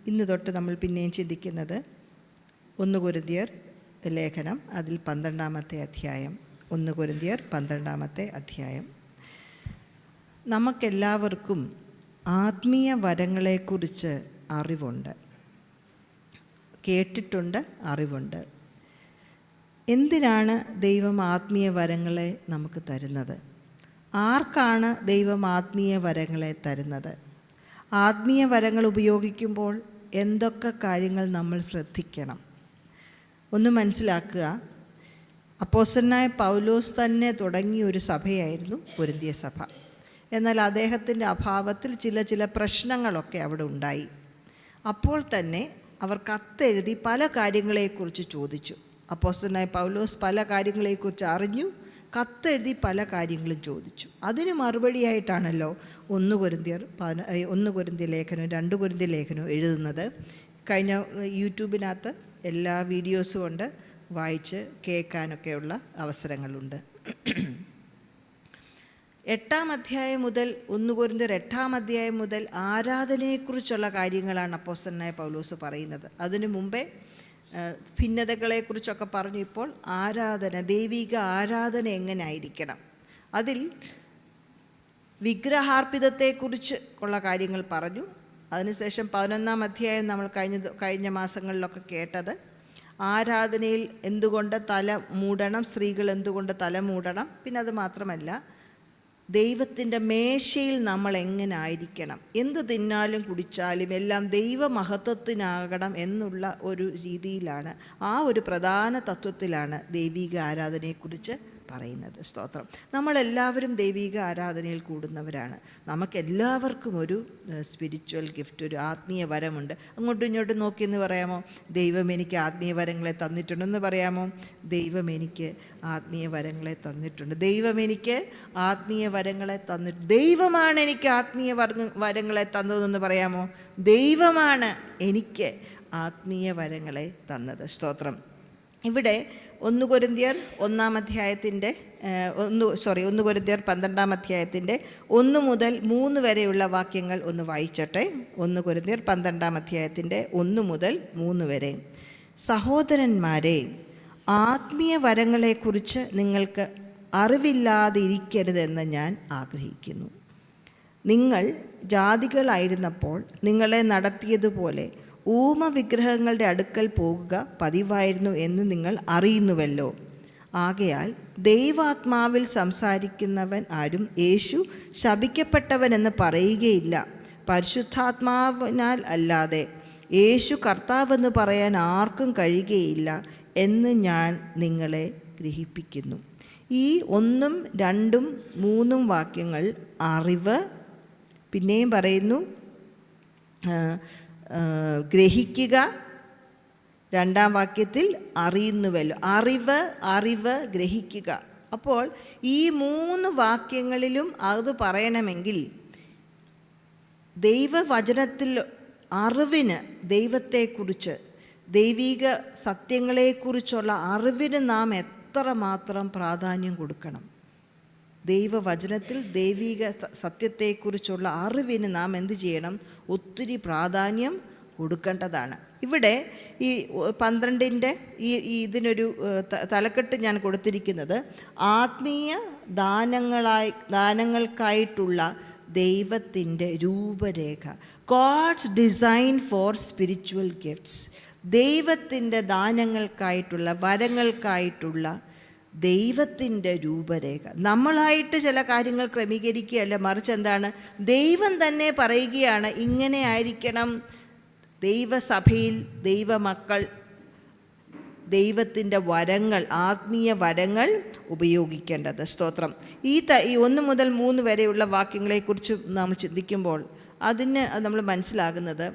ഇന്ന് തൊട്ട് നമ്മൾ പിന്നെയും ചിന്തിക്കുന്നത് 1 കൊരിന്ത്യർ ലേഖനം, അതിൽ 12-ാമത്തെ അധ്യായം. 1 കൊരിന്ത്യർ 12-ാമത്തെ അധ്യായം. നമുക്കെല്ലാവർക്കും ആത്മീയ വരങ്ങളെക്കുറിച്ച് അറിവുണ്ട്, കേട്ടിട്ടുണ്ട്, അറിവുണ്ട്. എന്തിനാണ് ദൈവം ആത്മീയ വരങ്ങളെ നമുക്ക് തരുന്നത്? ആർക്കാണ് ദൈവം ആത്മീയ വരങ്ങളെ തരുന്നത്? ആത്മീയ വരങ്ങൾ ഉപയോഗിക്കുമ്പോൾ എന്തൊക്കെ കാര്യങ്ങൾ നമ്മൾ ശ്രദ്ധിക്കണം? ഒന്ന് മനസ്സിലാക്കുക. അപ്പോസ്തലനായ പൗലോസ് തന്നെ തുടങ്ങിയ ഒരു സഭയായിരുന്നു കൊരിന്ത്യ സഭ. എന്നാൽ അദ്ദേഹത്തിൻ്റെ അഭാവത്തിൽ ചില പ്രശ്നങ്ങളൊക്കെ അവിടെ ഉണ്ടായി. അപ്പോൾ തന്നെ അവർ കത്തെഴുതി പല കാര്യങ്ങളെക്കുറിച്ച് ചോദിച്ചു. അപ്പോസ്തലനായ പൗലോസ് പല കാര്യങ്ങളെക്കുറിച്ച് അറിഞ്ഞു, കത്തെഴുതി പല കാര്യങ്ങളും ചോദിച്ചു. അതിന് മറുപടിയായിട്ടാണല്ലോ 1 കൊരിന്ത്യ ലേഖനവും 2 കൊരിന്ത്യ ലേഖനവും എഴുതുന്നത്. കഴിഞ്ഞ യൂട്യൂബിനകത്ത് എല്ലാ വീഡിയോസും ഉണ്ട്, വായിച്ച് കേൾക്കാനൊക്കെയുള്ള അവസരങ്ങളുണ്ട്. 8-ാം അധ്യായം മുതൽ 1 കൊരിന്ത്യർ 8-ാം അധ്യായം മുതൽ ആരാധനയെക്കുറിച്ചുള്ള കാര്യങ്ങളാണ് അപ്പോസ്തലനായ പൗലോസ് പറയുന്നത്. അതിനു മുമ്പേ ഭിന്നതകളെക്കുറിച്ചൊക്കെ പറഞ്ഞു. ഇപ്പോൾ ആരാധന, ദൈവിക ആരാധന എങ്ങനെ ആയിരിക്കണം, അതിൽ വിഗ്രഹാർപ്പിതത്തെക്കുറിച്ച് ഉള്ള കാര്യങ്ങൾ പറഞ്ഞു. അതിനുശേഷം 11-ാം അധ്യായം നമ്മൾ കഴിഞ്ഞ മാസങ്ങളിലൊക്കെ കേട്ടത്, ആരാധനയിൽ എന്തുകൊണ്ട് തല മൂടണം, സ്ത്രീകൾ എന്തുകൊണ്ട് തല മൂടണം. പിന്നെ അത് മാത്രമല്ല, ദൈവത്തിൻ്റെ മേശയിൽ നമ്മൾ എങ്ങനെ ആയിരിക്കണം, എന്ത് തിന്നാലും കുടിച്ചാലും എല്ലാം ദൈവമഹത്വത്തിനാകണം എന്നുള്ള ഒരു രീതിയിലാണ്, ആ ഒരു പ്രധാന തത്വത്തിലാണ് ദൈവിക ആരാധനയെക്കുറിച്ച് പറയുന്നത്. സ്തോത്രം. നമ്മളെല്ലാവരും ദൈവിക ആരാധനയിൽ കൂടുന്നവരാണ്. നമുക്കെല്ലാവർക്കും ഒരു സ്പിരിച്വൽ ഗിഫ്റ്റ്, ഒരു ആത്മീയ വരമുണ്ട്. അങ്ങോട്ടും ഇങ്ങോട്ടും നോക്കിയെന്ന് പറയാമോ? ദൈവം എനിക്ക് ആത്മീയ വരങ്ങളെ തന്നിട്ടുണ്ടെന്ന് പറയാമോ? ദൈവം എനിക്ക് ആത്മീയ വരങ്ങളെ തന്നിട്ടുണ്ട്. ദൈവം എനിക്ക് ആത്മീയ വരങ്ങളെ തന്നിട്ടുണ്ട്. ദൈവമാണ് എനിക്ക് ആത്മീയ വരങ്ങളെ തന്നതെന്ന് പറയാമോ? ദൈവമാണ് എനിക്ക് ആത്മീയ വരങ്ങളെ തന്നത്. സ്തോത്രം. ഇവിടെ 1 കൊരിന്ത്യർ 1-ാം അധ്യായത്തിൻ്റെ 1 കൊരിന്ത്യർ 12-ാം അധ്യായത്തിൻ്റെ 1 മുതൽ 3 വരെയുള്ള വാക്യങ്ങൾ ഒന്ന് വായിച്ചട്ടെ. 1 കൊരിന്ത്യർ 12-ാം അധ്യായത്തിൻ്റെ 1 മുതൽ 3 വരെ. സഹോദരന്മാരെ, ആത്മീയ വരങ്ങളെക്കുറിച്ച് നിങ്ങൾക്ക് അറിവില്ലാതിരിക്കരുതെന്ന് ഞാൻ ആഗ്രഹിക്കുന്നു. നിങ്ങൾ ജാതികളായിരുന്നപ്പോൾ നിങ്ങളെ നടത്തിയതുപോലെ ഊമവിഗ്രഹങ്ങളുടെ അടുക്കൽ പോകുക പതിവായിരുന്നു എന്ന് നിങ്ങൾ അറിയുന്നുവല്ലോ. ആകയാൽ ദൈവാത്മാവിൽ സംസാരിക്കുന്നവൻ ആരും യേശു ശപിക്കപ്പെട്ടവനെന്ന് പറയുകയില്ല. പരിശുദ്ധാത്മാവിനാൽ അല്ലാതെ യേശു കർത്താവെന്ന് പറയാൻ ആർക്കും കഴിയുകയില്ല എന്ന് ഞാൻ നിങ്ങളെ ഗ്രഹിപ്പിക്കുന്നു. ഈ 1, 2, 3 വാക്യങ്ങൾ അറിവ്, പിന്നെയും പറയുന്നു ഗ്രഹിക്കുക, 2-ാം വാക്യത്തിൽ അറിയുന്നുവല്ലോ. അറിവ്, ഗ്രഹിക്കുക. അപ്പോൾ ഈ 3 വാക്യങ്ങളിലും അത് പറയണമെങ്കിൽ ദൈവവചനത്തിൽ അറിവിന്, ദൈവത്തെക്കുറിച്ച്, ദൈവിക സത്യങ്ങളെക്കുറിച്ചുള്ള അറിവിന് നാം എത്രമാത്രം പ്രാധാന്യം കൊടുക്കണം. ദൈവവചനത്തിൽ ദൈവിക സത്യത്തെക്കുറിച്ചുള്ള അറിവിന് നാം എന്ത് ചെയ്യണം? ഒത്തിരി പ്രാധാന്യം കൊടുക്കേണ്ടതാണ്. ഇവിടെ ഈ 12-ൻ്റെ ഇതിനൊരു തലക്കെട്ട് ഞാൻ കൊടുത്തിരിക്കുന്നത് ആത്മീയ ദാനങ്ങൾക്കായിട്ടുള്ള ദൈവത്തിൻ്റെ രൂപരേഖ, God's design for spiritual gifts. ദൈവത്തിൻ്റെ ദാനങ്ങൾക്കായിട്ടുള്ള, വരങ്ങൾക്കായിട്ടുള്ള ദൈവത്തിൻ്റെ രൂപരേഖ. നമ്മളായിട്ട് ചില കാര്യങ്ങൾ ക്രമീകരിക്കുകയല്ല, മറിച്ച് എന്താണ്? ദൈവം തന്നെ പറയുകയാണ് ഇങ്ങനെ ആയിരിക്കണം ദൈവസഭയിൽ ദൈവമക്കൾ ദൈവത്തിൻ്റെ വരങ്ങൾ, ആത്മീയ വരങ്ങൾ ഉപയോഗിക്കേണ്ടത്. സ്തോത്രം. ഈ 1 മുതൽ 3 വരെയുള്ള വാക്യങ്ങളെക്കുറിച്ച് നമ്മൾ ചിന്തിക്കുമ്പോൾ അതിന് നമ്മൾ മനസ്സിലാകുന്നത്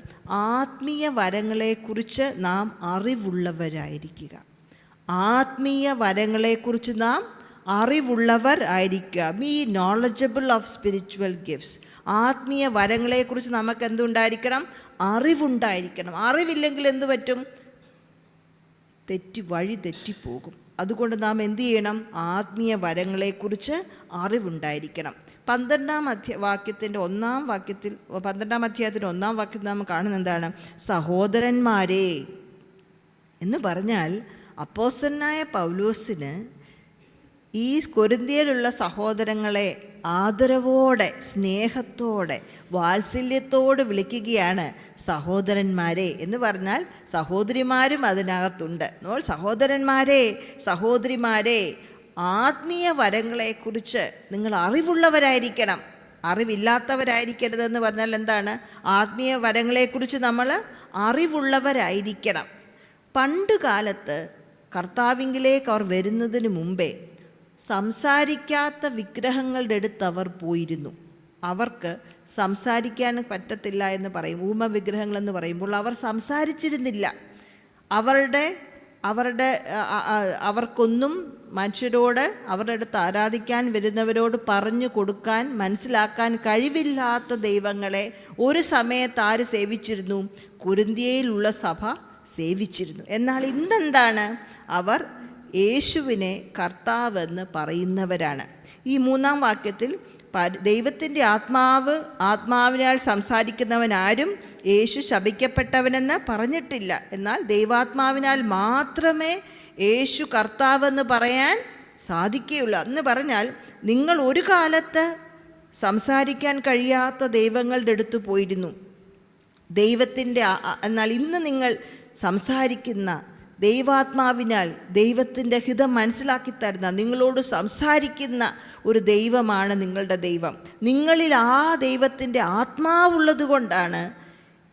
ആത്മീയ വരങ്ങളെക്കുറിച്ച് നാം അറിവുള്ളവരായിരിക്കുക. ആത്മീയ വരങ്ങളെക്കുറിച്ച് നാം അറിവുള്ളവർ ആയിരിക്കുക. B knowledgeable of spiritual gifts. ആത്മീയ വരങ്ങളെക്കുറിച്ച് നമുക്ക് എന്തുണ്ടായിരിക്കണം? അറിവുണ്ടായിരിക്കണം. അറിവില്ലെങ്കിൽ എന്തു പറ്റും? വഴി തെറ്റിപ്പോകും. അതുകൊണ്ട് നാം എന്തു ചെയ്യണം? ആത്മീയ വരങ്ങളെക്കുറിച്ച് അറിവുണ്ടായിരിക്കണം. 12-ാം അധ്യായത്തിൻ്റെ 1-ാം വാക്യത്തിൽ 12-ാം അധ്യായത്തിൻ്റെ 1-ാം വാക്യത്തിൽ നാം കാണുന്നത് എന്താണ്? സഹോദരന്മാരെ എന്ന് പറഞ്ഞാൽ അപ്പോസ്തലനായ പൗലോസിന് ഈ കൊരിന്ത്യയിലുള്ള സഹോദരങ്ങളെ ആദരവോടെ, സ്നേഹത്തോടെ, വാത്സല്യത്തോട് വിളിക്കുകയാണ് സഹോദരന്മാരെ എന്ന് പറഞ്ഞാൽ സഹോദരിമാരും അതിനകത്തുണ്ട്. നമ്മൾ സഹോദരന്മാരെ, സഹോദരിമാരെ, ആത്മീയ വരങ്ങളെക്കുറിച്ച് നിങ്ങൾ അറിവുള്ളവരായിരിക്കണം. അറിവില്ലാത്തവരായിരിക്കരുതെന്ന് പറഞ്ഞാൽ എന്താണ്? ആത്മീയ വരങ്ങളെക്കുറിച്ച് നമ്മൾ അറിവുള്ളവരായിരിക്കണം. പണ്ട് കാലത്ത് കർത്താവിങ്കിലേക്ക് അവർ വരുന്നതിന് മുമ്പേ സംസാരിക്കാത്ത വിഗ്രഹങ്ങളുടെ അടുത്ത് അവർ പോയിരുന്നു. അവർക്ക് സംസാരിക്കാൻ പറ്റത്തില്ല എന്ന് പറയും. ഊമ വിഗ്രഹങ്ങളെന്ന് പറയുമ്പോൾ അവർ സംസാരിച്ചിരുന്നില്ല. അവർക്കൊന്നും മനുഷ്യരോട്, അവരുടെ അടുത്ത് ആരാധിക്കാൻ വരുന്നവരോട് പറഞ്ഞു കൊടുക്കാൻ, മനസ്സിലാക്കാൻ കഴിവില്ലാത്ത ദൈവങ്ങളെ ഒരു സമയത്ത് ആര് സേവിച്ചിരുന്നു? കൊരിന്ത്യയിലുള്ള സഭ സേവിച്ചിരുന്നു. എന്നാൽ ഇന്നെന്താണ്? അവർ യേശുവിനെ കർത്താവെന്ന് പറയുന്നവരാണ്. ഈ 3-ാം വാക്യത്തിൽ ദൈവത്തിൻ്റെ ആത്മാവിനാൽ സംസാരിക്കുന്നവനാരും യേശു ശപിക്കപ്പെട്ടവനെന്ന് പറഞ്ഞിട്ടില്ല. എന്നാൽ ദൈവാത്മാവിനാൽ മാത്രമേ യേശു കർത്താവെന്ന് പറയാൻ സാധിക്കുകയുള്ളൂ. എന്ന് പറഞ്ഞാൽ നിങ്ങൾ ഒരു കാലത്ത് സംസാരിക്കാൻ കഴിയാത്ത ദൈവങ്ങളുടെ അടുത്ത് പോയിരുന്നു. എന്നാൽ ഇന്ന് നിങ്ങൾ സംസാരിക്കുന്ന ദൈവാത്മാവിനാൽ ദൈവത്തിൻ്റെ ഹിതം മനസ്സിലാക്കി തരുന്ന, നിങ്ങളോട് സംസാരിക്കുന്ന ഒരു ദൈവമാണ് നിങ്ങളുടെ ദൈവം. നിങ്ങളിൽ ആ ദൈവത്തിൻ്റെ ആത്മാവുള്ളത് കൊണ്ടാണ്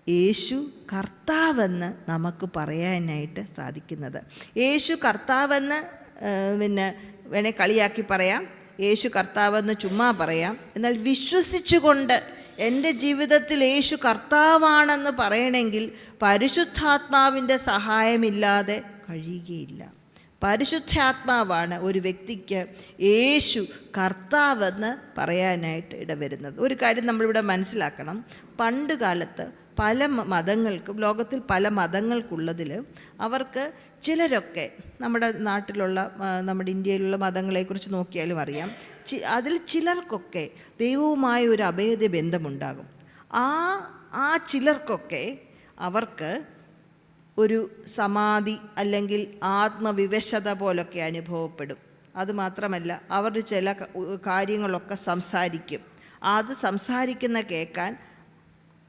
യേശു കർത്താവെന്ന് നമുക്ക് പറയാനായിട്ട് സാധിക്കുന്നത്. യേശു കർത്താവെന്ന് വേണേൽ കളിയാക്കി പറയാം, യേശു കർത്താവെന്ന് ചുമ്മാ പറയാം. എന്നാൽ വിശ്വസിച്ചുകൊണ്ട് എൻ്റെ ജീവിതത്തിൽ യേശു കർത്താവാണെന്ന് പറയണമെങ്കിൽ പരിശുദ്ധാത്മാവിൻ്റെ സഹായമില്ലാതെ കഴിയുകയില്ല. പരിശുദ്ധാത്മാവാണ് ഒരു വ്യക്തിക്ക് യേശു കർത്താവെന്ന് പറയാനായിട്ട് ഇടവരുന്നത്. ഒരു കാര്യം നമ്മളിവിടെ മനസ്സിലാക്കണം. പണ്ട് കാലത്ത് പല മതങ്ങൾക്കും, ലോകത്തിൽ പല മതങ്ങൾക്കുള്ളതിൽ അവർക്ക് ചിലരൊക്കെ, നമ്മുടെ നാട്ടിലുള്ള, നമ്മുടെ ഇന്ത്യയിലുള്ള മതങ്ങളെക്കുറിച്ച് നോക്കിയാലും അറിയാം, അതിൽ ചിലർക്കൊക്കെ ദൈവവുമായ ഒരു അഭേദ്യ ബന്ധമുണ്ടാകും. ആ ചിലർക്കൊക്കെ അവർക്ക് ഒരു സമാധി അല്ലെങ്കിൽ ആത്മവിവശത പോലൊക്കെ അനുഭവപ്പെടും. അതുമാത്രമല്ല, അവർ ചില കാര്യങ്ങളൊക്കെ സംസാരിക്കും. അത് സംസാരിക്കുന്ന കേൾക്കാൻ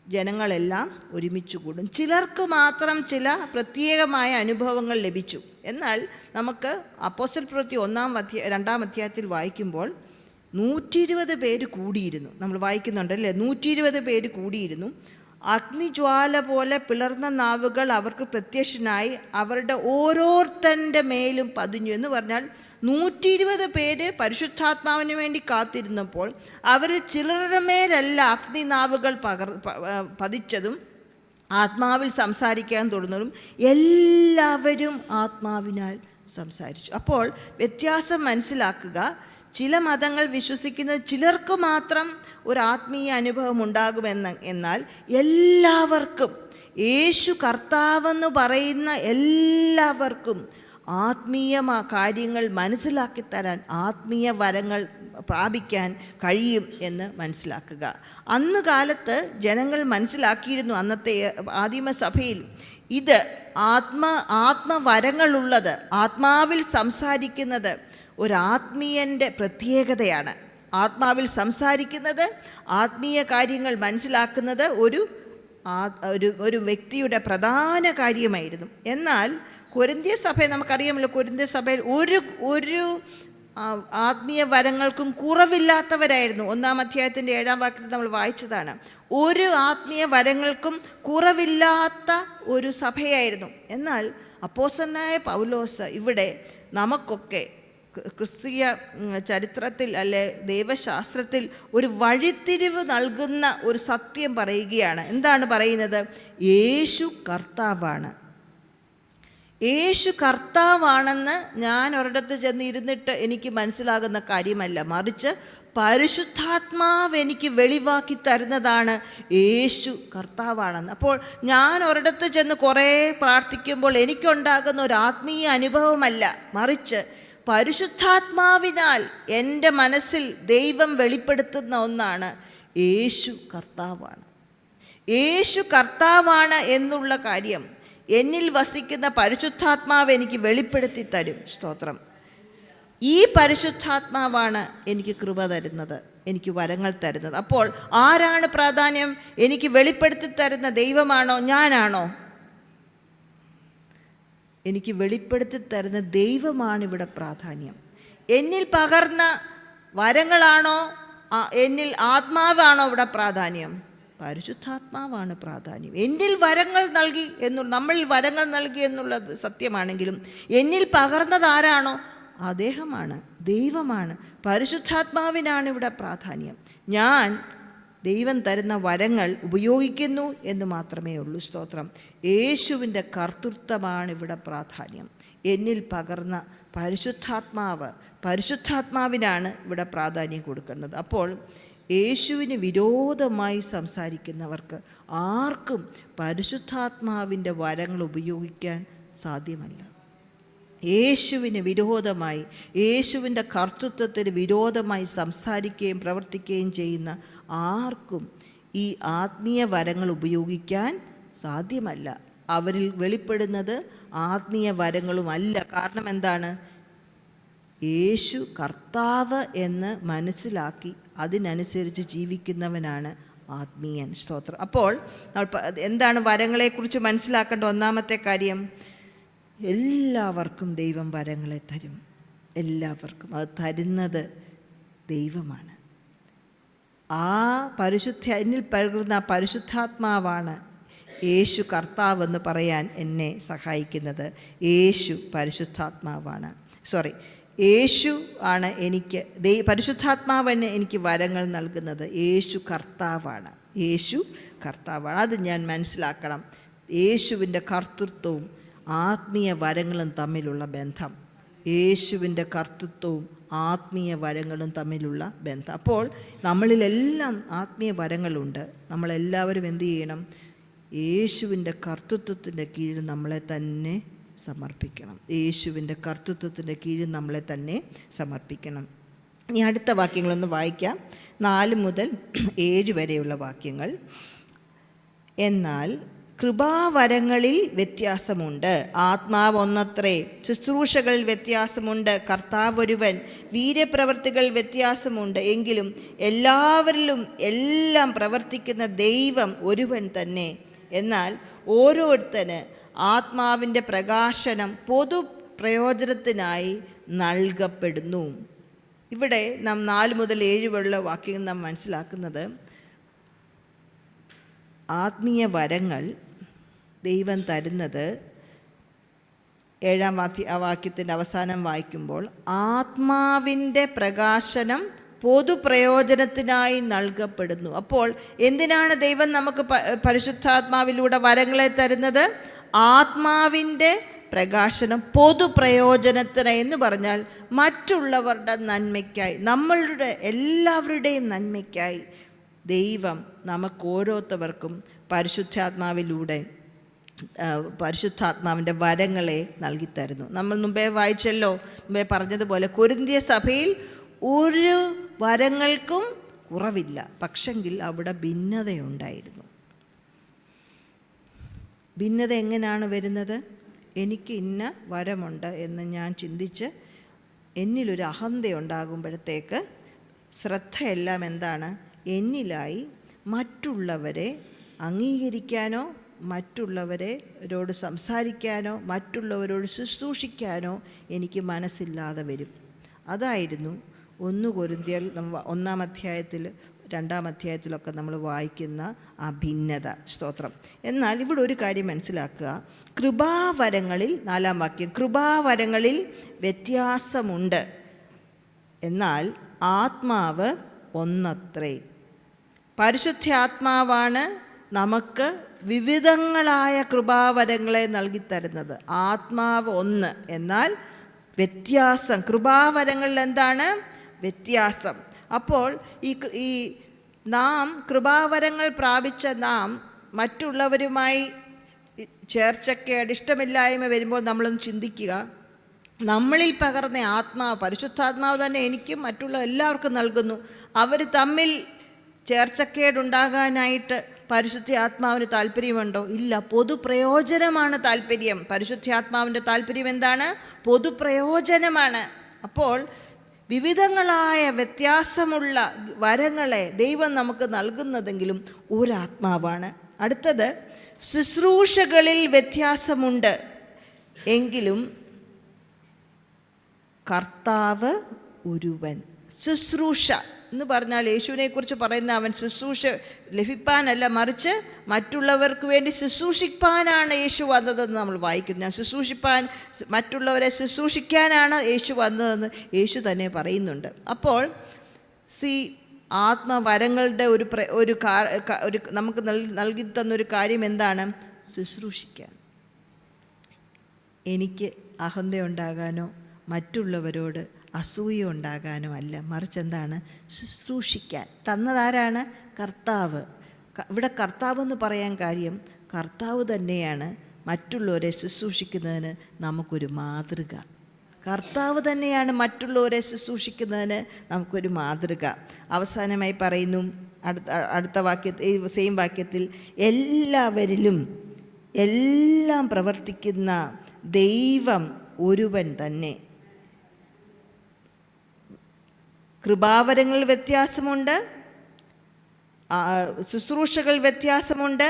ജനങ്ങളെല്ലാം ഒരുമിച്ച് കൂടും. ചിലർക്ക് മാത്രം ചില പ്രത്യേകമായ അനുഭവങ്ങൾ ലഭിച്ചു. എന്നാൽ നമുക്ക് അപ്പോസ്തല പ്രവൃത്തി 2-ാം അധ്യായത്തിൽ വായിക്കുമ്പോൾ 120 പേര് കൂടിയിരുന്നു. നമ്മൾ വായിക്കുന്നുണ്ടല്ലേ, 120 പേര് കൂടിയിരുന്നു. അഗ്നിജ്വാല പോലെ പിളർന്ന നാവുകൾ അവർക്ക് പ്രത്യക്ഷനായി അവരുടെ ഓരോരുത്തൻ്റെ മേലും പതിഞ്ഞു. എന്ന് പറഞ്ഞാൽ 120 പേര് പരിശുദ്ധാത്മാവിന് വേണ്ടി കാത്തിരുന്നപ്പോൾ അവരിൽ ചിലരുടെ മേലല്ല അഗ്നിനാവുകൾ പതിച്ചതും ആത്മാവിൽ സംസാരിക്കാൻ തുടർന്നതും എല്ലാവരും ആത്മാവിനാൽ സംസാരിച്ചു. അപ്പോൾ വ്യത്യാസം മനസ്സിലാക്കുക. ചില മതങ്ങൾ വിശ്വസിക്കുന്നത് ചിലർക്ക് മാത്രം ഒരു ആത്മീയ അനുഭവം ഉണ്ടാകുമെന്ന്. എന്നാൽ എല്ലാവർക്കും, യേശു കർത്താവെന്ന് പറയുന്ന എല്ലാവർക്കും ആത്മീയ കാര്യങ്ങൾ മനസ്സിലാക്കി തരാൻ, ആത്മീയ വരങ്ങൾ പ്രാപിക്കാൻ കഴിയും എന്ന് മനസ്സിലാക്കുക. അന്ന് കാലത്ത് ജനങ്ങൾ മനസ്സിലാക്കിയിരുന്നു, അന്നത്തെ ആദിമസഭയിൽ, ഇത് ആത്മവരങ്ങളുള്ളത്, ആത്മാവിൽ സംസാരിക്കുന്നത് ഒരാത്മീയൻ്റെ പ്രത്യേകതയാണ്. ആത്മാവിൽ സംസാരിക്കുന്നത്, ആത്മീയ കാര്യങ്ങൾ മനസ്സിലാക്കുന്നത് ഒരു വ്യക്തിയുടെ പ്രധാന കാര്യമായിരുന്നു. എന്നാൽ കൊരിന്ത്യ സഭയെ നമുക്കറിയാമല്ലോ, കൊരിന്ത്യ സഭയിൽ ഒരു ആത്മീയ വരങ്ങൾക്കും കുറവില്ലാത്തവരായിരുന്നു. 1-ാം അധ്യായത്തിൻ്റെ 7-ാം വാക്യത്തിൽ നമ്മൾ വായിച്ചതാണ്. ഒരു ആത്മീയ വരങ്ങൾക്കും കുറവില്ലാത്ത ഒരു സഭയായിരുന്നു. എന്നാൽ അപ്പോസ്തലനായ പൗലോസ് ഇവിടെ നമുക്കൊക്കെ ക്രിസ്തീയ ചരിത്രത്തിൽ അല്ലെ ദൈവശാസ്ത്രത്തിൽ ഒരു വഴിത്തിരിവ് നൽകുന്ന ഒരു സത്യം പറയുകയാണ്. എന്താണ് പറയുന്നത്? യേശു കർത്താവാണ്. യേശു കർത്താവാണെന്ന് ഞാൻ ഒരിടത്ത് ചെന്ന് ഇരുന്നിട്ട് എനിക്ക് മനസ്സിലാകുന്ന കാര്യമല്ല, മറിച്ച് പരിശുദ്ധാത്മാവ് എനിക്ക് വെളിവാക്കി തരുന്നതാണ് യേശു കർത്താവാണെന്ന്. അപ്പോൾ ഞാൻ ഒരിടത്ത് ചെന്ന് കുറേ പ്രാർത്ഥിക്കുമ്പോൾ എനിക്കുണ്ടാകുന്ന ഒരു ആത്മീയ അനുഭവമല്ല, മറിച്ച് പരിശുദ്ധാത്മാവിനാൽ എൻ്റെ മനസ്സിൽ ദൈവം വെളിപ്പെടുത്തുന്ന ഒന്നാണ് യേശു കർത്താവാണ്. യേശു കർത്താവാണ് എന്നുള്ള കാര്യം എന്നിൽ വസിക്കുന്ന പരിശുദ്ധാത്മാവ് എനിക്ക് വെളിപ്പെടുത്തി തരും. സ്തോത്രം. ഈ പരിശുദ്ധാത്മാവാണ് എനിക്ക് കൃപ തരുന്നത്, എനിക്ക് വരങ്ങൾ തരുന്നത്. അപ്പോൾ ആരാണ് പ്രാധാന്യം? എനിക്ക് വെളിപ്പെടുത്തി തരുന്ന ദൈവമാണോ, ഞാനാണോ? എനിക്ക് വെളിപ്പെടുത്തി തരുന്ന ദൈവമാണ് ഇവിടെ പ്രാധാന്യം. എന്നിൽ പകർന്ന വരങ്ങളാണോ, എന്നിൽ ആത്മാവാണോ ഇവിടെ പ്രാധാന്യം? പരിശുദ്ധാത്മാവാണ് പ്രാധാന്യം. എന്നിൽ വരങ്ങൾ നൽകി നമ്മൾ വരങ്ങൾ നൽകി എന്നുള്ളത് സത്യമാണെങ്കിലും എന്നിൽ പകർന്നത് ആരാണോ അദ്ദേഹമാണ്, ദൈവമാണ്. പരിശുദ്ധാത്മാവിനാണ് ഇവിടെ പ്രാധാന്യം. ഞാൻ ദൈവം തരുന്ന വരങ്ങൾ ഉപയോഗിക്കുന്നു എന്ന് മാത്രമേ ഉള്ളൂ. സ്തോത്രം. യേശുവിൻ്റെ കർത്തൃത്വമാണ് ഇവിടെ പ്രാധാന്യം. എന്നിൽ പകർന്ന പരിശുദ്ധാത്മാവിനാണ് ഇവിടെ പ്രാധാന്യം കൊടുക്കുന്നത്. അപ്പോൾ യേശുവിന് വിരോധമായി സംസാരിക്കുന്നവർക്ക് ആർക്കും പരിശുദ്ധാത്മാവിൻ്റെ വരങ്ങൾ ഉപയോഗിക്കാൻ സാധ്യമല്ല. യേശുവിന് വിരോധമായി, യേശുവിൻ്റെ കർത്തൃത്വത്തിന് വിരോധമായി സംസാരിക്കുകയും പ്രവർത്തിക്കുകയും ചെയ്യുന്ന ആർക്കും ഈ ആത്മീയ വരങ്ങൾ ഉപയോഗിക്കാൻ സാധ്യമല്ല. അവരിൽ വെളിപ്പെടുന്നത് ആത്മീയ വരങ്ങളുമല്ല. കാരണം എന്താണ്? യേശു കർത്താവ് എന്ന് മനസ്സിലാക്കി അതിനനുസരിച്ച് ജീവിക്കുന്നവനാണ് ആത്മീയൻ. സ്തോത്രം. അപ്പോൾ എന്താണ് വരങ്ങളെക്കുറിച്ച് മനസ്സിലാക്കേണ്ട ഒന്നാമത്തെ കാര്യം? എല്ലാവർക്കും ദൈവം വരങ്ങളെ തരും. എല്ലാവർക്കും അത് തരുന്നത് ദൈവമാണ്. എന്നിൽ പകരുന്ന പരിശുദ്ധാത്മാവാണ് യേശു കർത്താവെന്ന് പറയാൻ എന്നെ സഹായിക്കുന്നത്. യേശു പരിശുദ്ധാത്മാവാണ്. യേശു ആണ് എനിക്ക് പരിശുദ്ധാത്മാവിന് എനിക്ക് വരങ്ങൾ നൽകുന്നത്. യേശു കർത്താവാണ്. യേശു കർത്താവാണ്. അത് ഞാൻ മനസ്സിലാക്കണം. യേശുവിൻ്റെ കർത്തൃത്വവും ആത്മീയ വരങ്ങളും തമ്മിലുള്ള ബന്ധം. യേശുവിൻ്റെ കർത്തൃത്വവും ആത്മീയ വരങ്ങളും തമ്മിലുള്ള ബന്ധം. അപ്പോൾ നമ്മളിലെല്ലാം ആത്മീയ വരങ്ങളുണ്ട്. നമ്മളെല്ലാവരും എന്തു ചെയ്യണം? യേശുവിൻ്റെ കർത്തൃത്വത്തിൻ്റെ കീഴിൽ നമ്മളെ തന്നെ സമർപ്പിക്കണം. യേശുവിൻ്റെ കർത്തൃത്വത്തിൻ്റെ കീഴിൽ നമ്മളെ തന്നെ സമർപ്പിക്കണം. ഇനി അടുത്ത വാക്യങ്ങളൊന്ന് വായിക്കാം. 4 മുതൽ 7 വരെയുള്ള വാക്യങ്ങൾ. എന്നാൽ കൃപാവരങ്ങളിൽ വ്യത്യാസമുണ്ട്, ആത്മാവ് ഒന്നത്രേ. ശുശ്രൂഷകളിൽ വ്യത്യാസമുണ്ട്, കർത്താവ് ഒരുവൻ. വീര്യപ്രവർത്തികൾ വ്യത്യാസമുണ്ട്, എങ്കിലും എല്ലാവരിലും എല്ലാം പ്രവർത്തിക്കുന്ന ദൈവം ഒരുവൻ തന്നെ. എന്നാൽ ഓരോരുത്തന് ആത്മാവിൻ്റെ പ്രകാശനം പൊതു പ്രയോജനത്തിനായി നൽകപ്പെടുന്നു. ഇവിടെ നാം 4 മുതൽ 7 വരെയുള്ള വാക്യങ്ങൾ നാം മനസ്സിലാക്കുന്നത്, ആത്മീയ വരങ്ങൾ ദൈവം തരുന്നത് 7-ാം വാക്യത്തിൻ്റെ അവസാനം വായിക്കുമ്പോൾ ആത്മാവിൻ്റെ പ്രകാശനം പൊതുപ്രയോജനത്തിനായി നൽകപ്പെടുന്നു. അപ്പോൾ എന്തിനാണ് ദൈവം നമുക്ക് പരിശുദ്ധാത്മാവിലൂടെ വരങ്ങളെ തരുന്നത്? ആത്മാവിൻ്റെ പ്രകാശനം പൊതുപ്രയോജനത്തിന് എന്ന് പറഞ്ഞാൽ മറ്റുള്ളവരുടെ നന്മയ്ക്കായി, നമ്മളുടെ എല്ലാവരുടെയും നന്മയ്ക്കായി ദൈവം നമുക്ക് ഓരോരുത്തർക്കും പരിശുദ്ധാത്മാവിൻ്റെ വരങ്ങളെ നൽകിത്തരുന്നു. നമ്മൾ മുമ്പേ പറഞ്ഞതുപോലെ കൊരിന്ത്യ സഭയിൽ ഒരു വരങ്ങൾക്കും കുറവില്ല, പക്ഷെങ്കിൽ അവിടെ ഭിന്നതയുണ്ടായിരുന്നു. ഭിന്നത എങ്ങനെയാണ് വരുന്നത്? എനിക്ക് ഇന്ന വരമുണ്ട് എന്ന് ഞാൻ ചിന്തിച്ച് എന്നിലൊരു അഹന്തയുണ്ടാകുമ്പോഴത്തേക്ക് ശ്രദ്ധയെല്ലാം എന്താണ്? എന്നിലായി മറ്റുള്ളവരെ അംഗീകരിക്കാനോ, മറ്റുള്ളവരോട് സംസാരിക്കാനോ, മറ്റുള്ളവരോട് ശുശ്രൂഷിക്കാനോ എനിക്ക് മനസ്സില്ലാതെ വരും. അതായിരുന്നു 1 കൊരിന്ത്യർ 1-ാം അധ്യായത്തിൽ 2-ാം അധ്യായത്തിലൊക്കെ നമ്മൾ വായിക്കുന്ന ആ ഭിന്നത. സ്തോത്രം. എന്നാൽ ഇവിടെ ഒരു കാര്യം മനസ്സിലാക്കുക. കൃപാവരങ്ങളിൽ 4-ാം വാക്യം, കൃപാവരങ്ങളിൽ വ്യത്യാസമുണ്ട്, എന്നാൽ ആത്മാവ് ഒന്നത്രേ. പരിശുദ്ധാത്മാവാണ് നമുക്ക് വിവിധങ്ങളായ കൃപാവരങ്ങളെ നൽകിത്തരുന്നത്. ആത്മാവ് ഒന്ന്, എന്നാൽ വ്യത്യാസം. കൃപാവരങ്ങളിൽ എന്താണ് വ്യത്യാസം? അപ്പോൾ ഈ നാം കൃപാവരങ്ങൾ പ്രാപിച്ച നാം മറ്റുള്ളവരുമായി ചേർച്ചക്കേട്, ഇഷ്ടമില്ലായ്മ വരുമ്പോൾ നമ്മളൊന്ന് ചിന്തിക്കുക, നമ്മളിൽ പകർന്ന ആത്മാവ്, പരിശുദ്ധാത്മാവ് തന്നെ എനിക്കും മറ്റുള്ള എല്ലാവർക്കും നൽകുന്നു. അവർ തമ്മിൽ ചേർച്ചക്കേടുണ്ടാകാനായിട്ട് പരിശുദ്ധാത്മാവിന് താല്പര്യമുണ്ടോ? ഇല്ല. പൊതുപ്രയോജനമാണ് താല്പര്യം. പരിശുദ്ധാത്മാവിൻ്റെ താല്പര്യം എന്താണ്? പൊതുപ്രയോജനമാണ്. അപ്പോൾ വിവിധങ്ങളായ വ്യത്യാസമുള്ള വരങ്ങളെ ദൈവം നമുക്ക് നൽകുന്നതെങ്കിലും ഒരാത്മാവാണ്. അടുത്തത്, ശുശ്രൂഷകളിൽ വ്യത്യാസമുണ്ട് എങ്കിലും കർത്താവ് ഒരുവൻ. ശുശ്രൂഷ എന്ന് പറഞ്ഞാൽ യേശുവിനെക്കുറിച്ച് പറയുന്ന അവൻ ശുശ്രൂഷ ലഭിപ്പാനല്ല, മറിച്ച് മറ്റുള്ളവർക്ക് വേണ്ടി ശുശ്രൂഷിപ്പാനാണ് യേശു വന്നതെന്ന് നമ്മൾ വായിക്കുന്നു. ഞാൻ ശുശ്രൂഷിപ്പാൻ, മറ്റുള്ളവരെ ശുശ്രൂഷിക്കാനാണ് യേശു വന്നതെന്ന് യേശു തന്നെ പറയുന്നുണ്ട്. അപ്പോൾ ആത്മവരങ്ങളുടെ ഒരു നമുക്ക് നൽകി തന്നൊരു കാര്യം എന്താണ്? ശുശ്രൂഷിക്കാൻ. എനിക്ക് അഹന്തയുണ്ടാകാനോ മറ്റുള്ളവരോട് അസൂയ ഉണ്ടാകാനോ അല്ല, മറിച്ച് എന്താണ്? ശുശ്രൂഷിക്കാൻ. തന്നതാരാണ്? കർത്താവ്. ഇവിടെ കർത്താവ് എന്ന് പറയാൻ കാര്യം, കർത്താവ് തന്നെയാണ് മറ്റുള്ളവരെ ശുശ്രൂഷിക്കുന്നതിന് നമുക്കൊരു മാതൃക. കർത്താവ് തന്നെയാണ് മറ്റുള്ളവരെ ശുശ്രൂഷിക്കുന്നതിന് നമുക്കൊരു മാതൃക. അവസാനമായി പറയുന്നു അടുത്ത വാക്യത്തിൽ, സെയിം വാക്യത്തിൽ, എല്ലാവരിലും എല്ലാം പ്രവർത്തിക്കുന്ന ദൈവം ഒരുവൻ തന്നെ. കൃപാവരങ്ങളിൽ വ്യത്യാസമുണ്ട്, ശുശ്രൂഷകൾ വ്യത്യാസമുണ്ട്,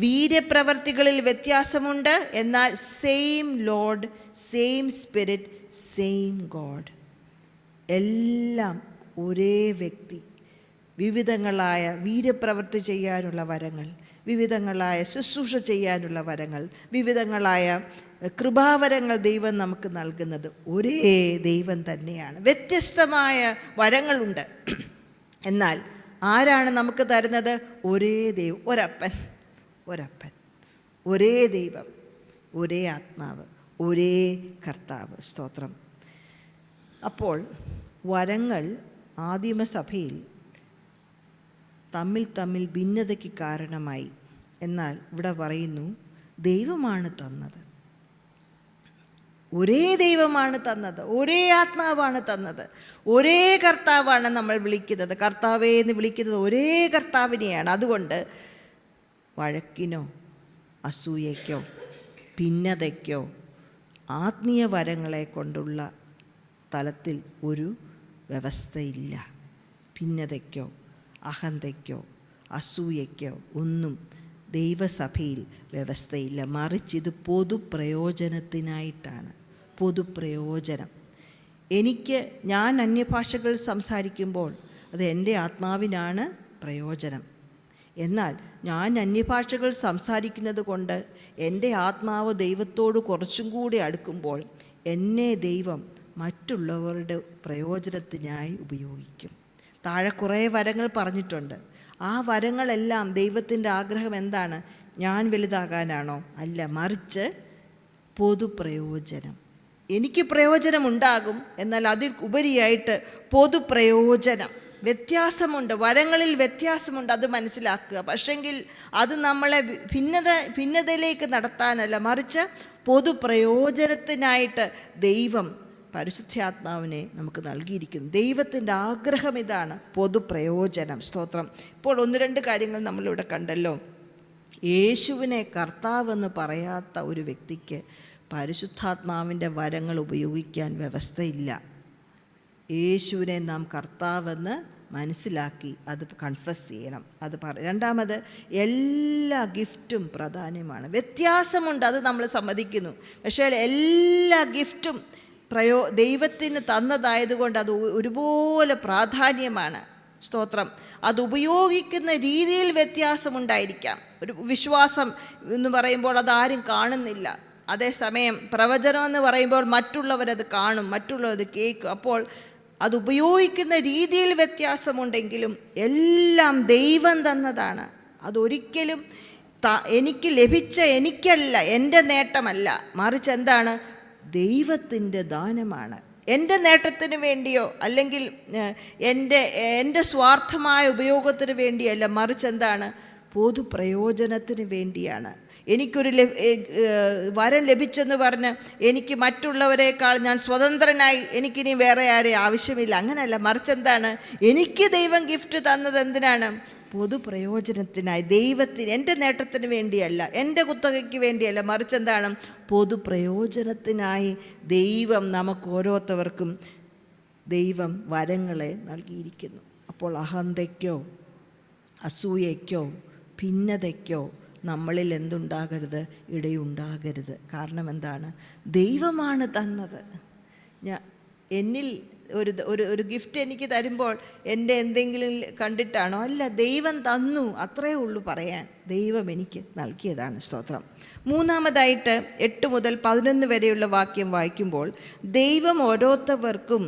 വീര്യപ്രവർത്തികളിൽ വ്യത്യാസമുണ്ട്. എന്നാൽ same Lord, same spirit, same God. എല്ലാം ഒരേ വ്യക്തി. വിവിധങ്ങളായ വീര്യപ്രവൃത്തി ചെയ്യാനുള്ള വരങ്ങൾ, വിവിധങ്ങളായ ശുശ്രൂഷ ചെയ്യാനുള്ള വരങ്ങൾ, വിവിധങ്ങളായ കൃപാവരങ്ങൾ ദൈവം നമുക്ക് നൽകുന്നത് ഒരേ ദൈവം തന്നെയാണ്. വ്യത്യസ്തമായ വരങ്ങളുണ്ട്, എന്നാൽ ആരാണ് നമുക്ക് തരുന്നത്? ഒരേ ദൈവം, ഒരപ്പൻ, ഒരേ ദൈവം, ഒരേ ആത്മാവ്, ഒരേ കർത്താവ്. സ്തോത്രം. അപ്പോൾ വരങ്ങൾ ആദിമസഭയിൽ തമ്മിൽ ഭിന്നതയ്ക്ക് കാരണമായി. എന്നാൽ ഇവിടെ പറയുന്നു ദൈവമാണ് തന്നത്, ഒരേ ദൈവമാണ് തന്നത്, ഒരേ ആത്മാവാണ് തന്നത്, ഒരേ കർത്താവാണ് നമ്മൾ വിളിക്കുന്നത്. കർത്താവേ എന്ന് വിളിക്കുന്നത് ഒരേ കർത്താവിനെയാണ്. അതുകൊണ്ട് വഴക്കിനോ അസൂയയ്ക്കോ ഭിന്നതയ്ക്കോ ആത്മീയ വരങ്ങളെ കൊണ്ടുള്ള തലത്തിൽ ഒരു വ്യവസ്ഥയില്ല. ഭിന്നതയ്ക്കോ അഹന്തയ്ക്കോ അസൂയയ്ക്കോ ഒന്നും ദൈവസഭയിൽ വ്യവസ്ഥയില്ല. മറിച്ച് ഇത് പൊതുപ്രയോജനത്തിനായിട്ടാണ്. പൊതുപ്രയോജനം. ഞാൻ അന്യഭാഷകൾ സംസാരിക്കുമ്പോൾ അത് എൻ്റെ ആത്മാവിനാണ് പ്രയോജനം. എന്നാൽ ഞാൻ അന്യഭാഷകൾ സംസാരിക്കുന്നത് കൊണ്ട് എൻ്റെ ആത്മാവ് ദൈവത്തോട് കുറച്ചും കൂടി അടുക്കുമ്പോൾ എന്നെ ദൈവം മറ്റുള്ളവരുടെ പ്രയോജനത്തിനായി ഉപയോഗിക്കും. താഴെ കുറേ വരങ്ങൾ പറഞ്ഞിട്ടുണ്ട്. ആ വരങ്ങളെല്ലാം ദൈവത്തിൻ്റെ ആഗ്രഹം എന്താണ്? ഞാൻ വലുതാകാനാണോ? അല്ല, മറിച്ച് പൊതുപ്രയോജനം. എനിക്ക് പ്രയോജനമുണ്ടാകും, എന്നാൽ അതിൽ ഉപരിയായിട്ട് പൊതുപ്രയോജനം. വ്യത്യാസമുണ്ട്, വരങ്ങളിൽ വ്യത്യാസമുണ്ട്, അത് മനസ്സിലാക്കുക. പക്ഷെങ്കിൽ അത് നമ്മളെ ഭിന്നതയിലേക്ക് നടത്താനല്ല, മറിച്ച് പൊതുപ്രയോജനത്തിനായിട്ട് ദൈവം പരിശുദ്ധാത്മാവിനെ നമുക്ക് നൽകിയിരിക്കുന്നു. ദൈവത്തിൻ്റെ ആഗ്രഹം ഇതാണ്, പൊതുപ്രയോജനം. സ്തോത്രം. ഇപ്പോൾ 1-2 കാര്യങ്ങൾ നമ്മളിവിടെ കണ്ടല്ലോ. യേശുവിനെ കർത്താവെന്ന് പറയാത്ത ഒരു വ്യക്തിക്ക് പരിശുദ്ധാത്മാവിൻ്റെ വരങ്ങൾ ഉപയോഗിക്കാൻ വ്യവസ്ഥയില്ല. യേശുവിനെ നാം കർത്താവെന്ന് മനസ്സിലാക്കി അത് കൺഫസ് ചെയ്യണം. അത് രണ്ടാമത്, എല്ലാ ഗിഫ്റ്റും പ്രാധാന്യമാണ്. വ്യത്യാസമുണ്ട്, അത് നമ്മൾ സമ്മതിക്കുന്നു. പക്ഷേ എല്ലാ ഗിഫ്റ്റും ദൈവത്തിന് തന്നതായതുകൊണ്ട് അത് ഒരുപോലെ പ്രാധാന്യമാണ്. സ്തോത്രം. അത് ഉപയോഗിക്കുന്ന രീതിയിൽ വ്യത്യാസമുണ്ടായിരിക്കാം. ഒരു വിശ്വാസം എന്ന് പറയുമ്പോൾ അതാരും കാണുന്നില്ല. അതേസമയം പ്രവചനം എന്ന് പറയുമ്പോൾ മറ്റുള്ളവരത് കാണും, മറ്റുള്ളവരത് കേൾക്കും. അപ്പോൾ അത് ഉപയോഗിക്കുന്ന രീതിയിൽ വ്യത്യാസമുണ്ടെങ്കിലും എല്ലാം ദൈവം തന്നതാണ്. അതൊരിക്കലും എനിക്ക് ലഭിച്ച എനിക്കല്ല, എൻ്റെ നേട്ടമല്ല, മറിച്ച് എന്താണ്? ദൈവത്തിൻ്റെ ദാനമാണ്. എൻ്റെ നേട്ടത്തിന് വേണ്ടിയോ അല്ലെങ്കിൽ എൻ്റെ സ്വാർത്ഥമായ ഉപയോഗത്തിന് വേണ്ടിയല്ല, മറിച്ച് എന്താണ്, പൊതുപ്രയോജനത്തിന് വേണ്ടിയാണ്. എനിക്കൊരു വരം ലഭിച്ചെന്ന് പറഞ്ഞ് എനിക്ക് മറ്റുള്ളവരെക്കാൾ ഞാൻ സ്വതന്ത്രനായി എനിക്കിനി വേറെ ആരെയും ആവശ്യമില്ല, അങ്ങനെയല്ല. മറിച്ച് എന്താണ്, എനിക്ക് ദൈവം ഗിഫ്റ്റ് തന്നത് എന്തിനാണ്? പൊതുപ്രയോജനത്തിനായി, ദൈവത്തിന്, എൻ്റെ നേട്ടത്തിന് വേണ്ടിയല്ല, എൻ്റെ കുത്തകയ്ക്ക് വേണ്ടിയല്ല, മറിച്ച് എന്താണ്, പൊതുപ്രയോജനത്തിനായി ദൈവം നമുക്ക് ഓരോരുത്തർക്കും ദൈവം വരങ്ങളെ നൽകിയിരിക്കുന്നു. അപ്പോൾ അഹന്തയ്ക്കോ അസൂയയ്ക്കോ ഭിന്നതയ്ക്കോ നമ്മളിൽ എന്തുണ്ടാകരുത്, ഇടയുണ്ടാകരുത്. കാരണം എന്താണ്, ദൈവമാണ് തന്നത്. എന്നിൽ ഒരു ഗിഫ്റ്റ് എനിക്ക് തരുമ്പോൾ എൻ്റെ എന്തെങ്കിലും കണ്ടിട്ടാണോ? അല്ല, ദൈവം തന്നു, അത്രയേ ഉള്ളൂ പറയാൻ. ദൈവം എനിക്ക് നൽകിയതാണ്. സ്തോത്രം. മൂന്നാമതായിട്ട് 8 മുതൽ 11 വരെയുള്ള വാക്യം വായിക്കുമ്പോൾ, ദൈവം ഓരോരുത്തർക്കും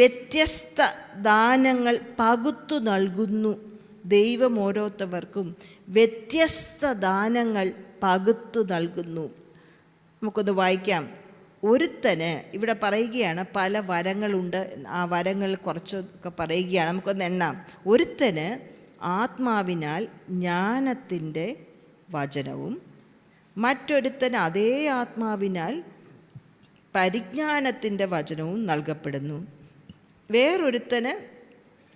വ്യത്യസ്ത ദാനങ്ങൾ പകുത്തു നൽകുന്നു. ദൈവം ഓരോരുത്തർക്കും വ്യത്യസ്ത ദാനങ്ങൾ പകുത്തു നൽകുന്നു. നമുക്കൊന്ന് വായിക്കാം. ഒരുത്തന്, ഇവിടെ പറയുകയാണ് പല വരങ്ങളുണ്ട്, ആ വരങ്ങൾ കുറച്ചൊക്കെ പറയുകയാണ്, നമുക്കൊന്ന് എണ്ണാം. ഒരുത്തന് ആത്മാവിനാൽ ജ്ഞാനത്തിൻ്റെ വചനവും, മറ്റൊരുത്തന് അതേ ആത്മാവിനാൽ പരിജ്ഞാനത്തിൻ്റെ വചനവും നൽകപ്പെടുന്നു. വേറൊരുത്തന്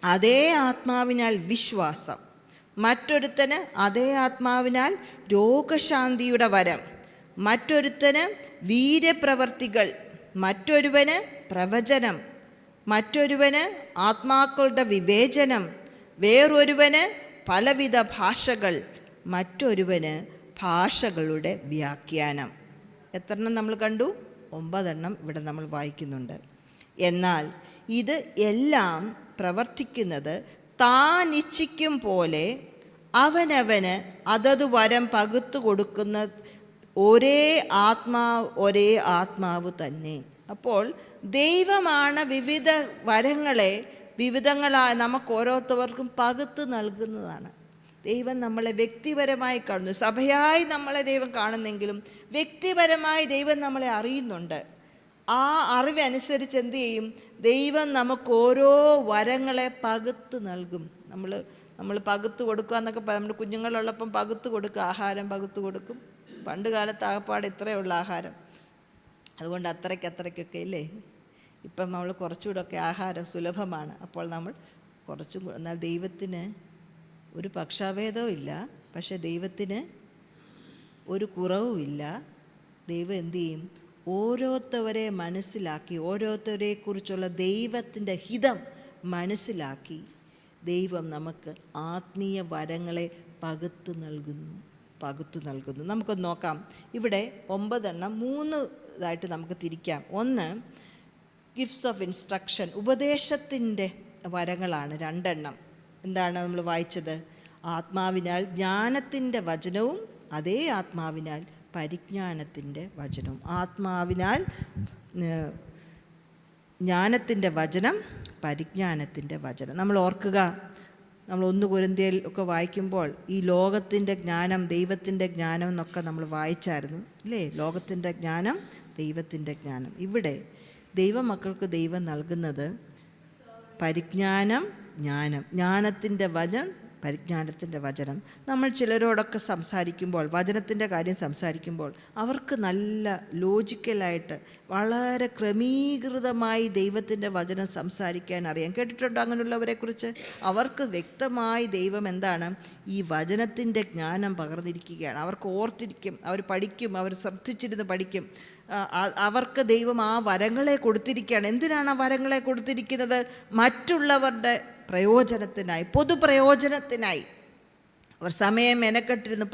അതേ ആത്മാവിനാൽ വിശ്വാസം, മറ്റൊരുത്തന് അതേ ആത്മാവിനാൽ രോഗശാന്തിയുടെ വരം, മറ്റൊരുത്തന് വീര്യപ്രവർത്തികൾ, മറ്റൊരുവന് പ്രവചനം, മറ്റൊരുവന് ആത്മാക്കളുടെ വിവേചനം, വേറൊരുവന് പലവിധ ഭാഷകൾ, മറ്റൊരുവന് ഭാഷകളുടെ വ്യാഖ്യാനം. എത്രണ്ണം നമ്മൾ കണ്ടു? 9 ഇവിടെ നമ്മൾ വായിക്കുന്നുണ്ട്. എന്നാൽ ഇത് എല്ലാം പ്രവർത്തിക്കുന്നത് താൻ ഇച്ഛിക്കും പോലെ അവനവന് അതത് വരം പകുത്തു കൊടുക്കുന്ന ഒരേ ആത്മാവ് തന്നെ. അപ്പോൾ ദൈവമാണ് വിവിധ വരങ്ങളെ വിവിധങ്ങളായ നമുക്ക് ഓരോരുത്തർക്കും പകുത്ത് നൽകുന്നതാണ്. ദൈവം നമ്മളെ വ്യക്തിപരമായി കാണുന്നു. സഭയായി നമ്മളെ ദൈവം കാണുന്നെങ്കിലും വ്യക്തിപരമായി ദൈവം നമ്മളെ അറിയുന്നുണ്ട്. ആ അറിവനുസരിച്ച് എന്തു ചെയ്യും? ദൈവം നമുക്ക് ഓരോ വരങ്ങളെ പകുത്ത് നൽകും. നമ്മൾ പകുത്ത് കൊടുക്കുക എന്നൊക്കെ നമ്മുടെ കുഞ്ഞുങ്ങളുള്ളപ്പം പകുത്ത് കൊടുക്കുക, ആഹാരം പകുത്ത് കൊടുക്കും. പണ്ട് കാലത്ത് ആകപ്പാട് ഇത്രയുള്ള ആഹാരം, അതുകൊണ്ട് അത്രയ്ക്കൊക്കെ ഇല്ലേ. ഇപ്പം നമ്മൾ കുറച്ചുകൂടെയൊക്കെ ആഹാരം സുലഭമാണ്. അപ്പോൾ നമ്മൾ കുറച്ചും, എന്നാൽ ദൈവത്തിന് ഒരു പക്ഷാഭേദവും ഇല്ല, പക്ഷെ ദൈവത്തിന് ഒരു കുറവുമില്ല. ദൈവം എന്തു ചെയ്യും? ഓരോരുത്തവരെ മനസ്സിലാക്കി, ഓരോരുത്തരെക്കുറിച്ചുള്ള ദൈവത്തിൻ്റെ ഹിതം മനസ്സിലാക്കി ദൈവം നമുക്ക് ആത്മീയ വരങ്ങളെ പകുത്തു നൽകുന്നു. നമുക്കൊന്ന് നോക്കാം. ഇവിടെ 9 3 ഇതായിട്ട് നമുക്ക് തിരിക്കാം. ഒന്ന്, ഗിഫ്റ്റ്സ് ഓഫ് ഇൻസ്ട്രക്ഷൻ, ഉപദേശത്തിൻ്റെ വരങ്ങളാണ് 2. എന്താണ് നമ്മൾ വായിച്ചത്? ആത്മാവിനാൽ ജ്ഞാനത്തിൻ്റെ വചനവും അതേ ആത്മാവിനാൽ പരിജ്ഞാനത്തിൻ്റെ വചനവും. ആത്മാവിനാൽ ജ്ഞാനത്തിൻ്റെ വചനം, പരിജ്ഞാനത്തിൻ്റെ വചനം. നമ്മൾ ഓർക്കുക, നമ്മൾ 1 കൊരിന്ത്യയിൽ ഒക്കെ വായിക്കുമ്പോൾ ഈ ലോകത്തിൻ്റെ ജ്ഞാനം, ദൈവത്തിൻ്റെ ജ്ഞാനം എന്നൊക്കെ നമ്മൾ വായിച്ചായിരുന്നു അല്ലേ? ലോകത്തിൻ്റെ ജ്ഞാനം, ദൈവത്തിൻ്റെ ജ്ഞാനം. ഇവിടെ ദൈവമക്കൾക്ക് ദൈവം നൽകുന്നത് പരിജ്ഞാനം, ജ്ഞാനത്തിൻ്റെ വചനം, പരിജ്ഞാനത്തിൻ്റെ വചനം. നമ്മൾ ചിലരോടൊക്കെ സംസാരിക്കുമ്പോൾ, വചനത്തിൻ്റെ കാര്യം സംസാരിക്കുമ്പോൾ, അവർക്ക് നല്ല ലോജിക്കലായിട്ട് വളരെ ക്രമീകൃതമായി ദൈവത്തിൻ്റെ വചനം സംസാരിക്കാൻ അറിയാം. കേട്ടിട്ടുണ്ടോ അങ്ങനെയുള്ളവരെക്കുറിച്ച്? അവർക്ക് വ്യക്തമായി ദൈവം എന്താണ് ഈ വചനത്തിൻ്റെ ജ്ഞാനം പകർന്നിരിക്കുകയാണ്. അവർക്ക് ഓർത്തിരിക്കും, അവർ പഠിക്കും, അവർ ശ്രദ്ധിച്ചിരുന്ന് പഠിക്കും. അവർക്ക് ദൈവം ആ വരങ്ങളെ കൊടുത്തിരിക്കുകയാണ്. എന്തിനാണ് ആ വരങ്ങളെ കൊടുത്തിരിക്കുന്നത്? മറ്റുള്ളവരുടെ പ്രയോജനത്തിനായി, പൊതുപ്രയോജനത്തിനായി. അവർ സമയം മെനക്കെട്ടിരുന്ന്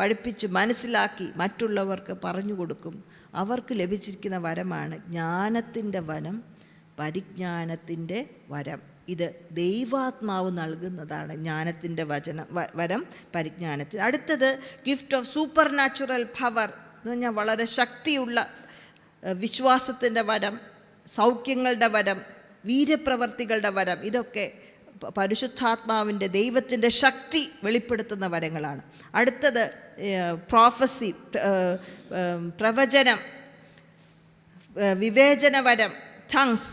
പഠിപ്പിച്ച് മനസ്സിലാക്കി മറ്റുള്ളവർക്ക് പറഞ്ഞു കൊടുക്കും. അവർക്ക് ലഭിച്ചിരിക്കുന്ന വരമാണ് ജ്ഞാനത്തിൻ്റെ വരം, പരിജ്ഞാനത്തിൻ്റെ വരം. ഇത് ദൈവാത്മാവ് നൽകുന്നതാണ്, ജ്ഞാനത്തിൻ്റെ വരം, പരിജ്ഞാനത്തിന്. അടുത്തത് gift of super natural power എന്ന് പറഞ്ഞാൽ വളരെ ശക്തിയുള്ള വിശ്വാസത്തിൻ്റെ വരം, സൗഖ്യങ്ങളുടെ വരം, വീര്യപ്രവർത്തികളുടെ വരം. ഇതൊക്കെ പരിശുദ്ധാത്മാവിൻ്റെ, ദൈവത്തിൻ്റെ ശക്തി വെളിപ്പെടുത്തുന്ന വരങ്ങളാണ്. അടുത്തത് പ്രോഫസി, പ്രവചനം, വിവേചന വരം, ടങ്സ്,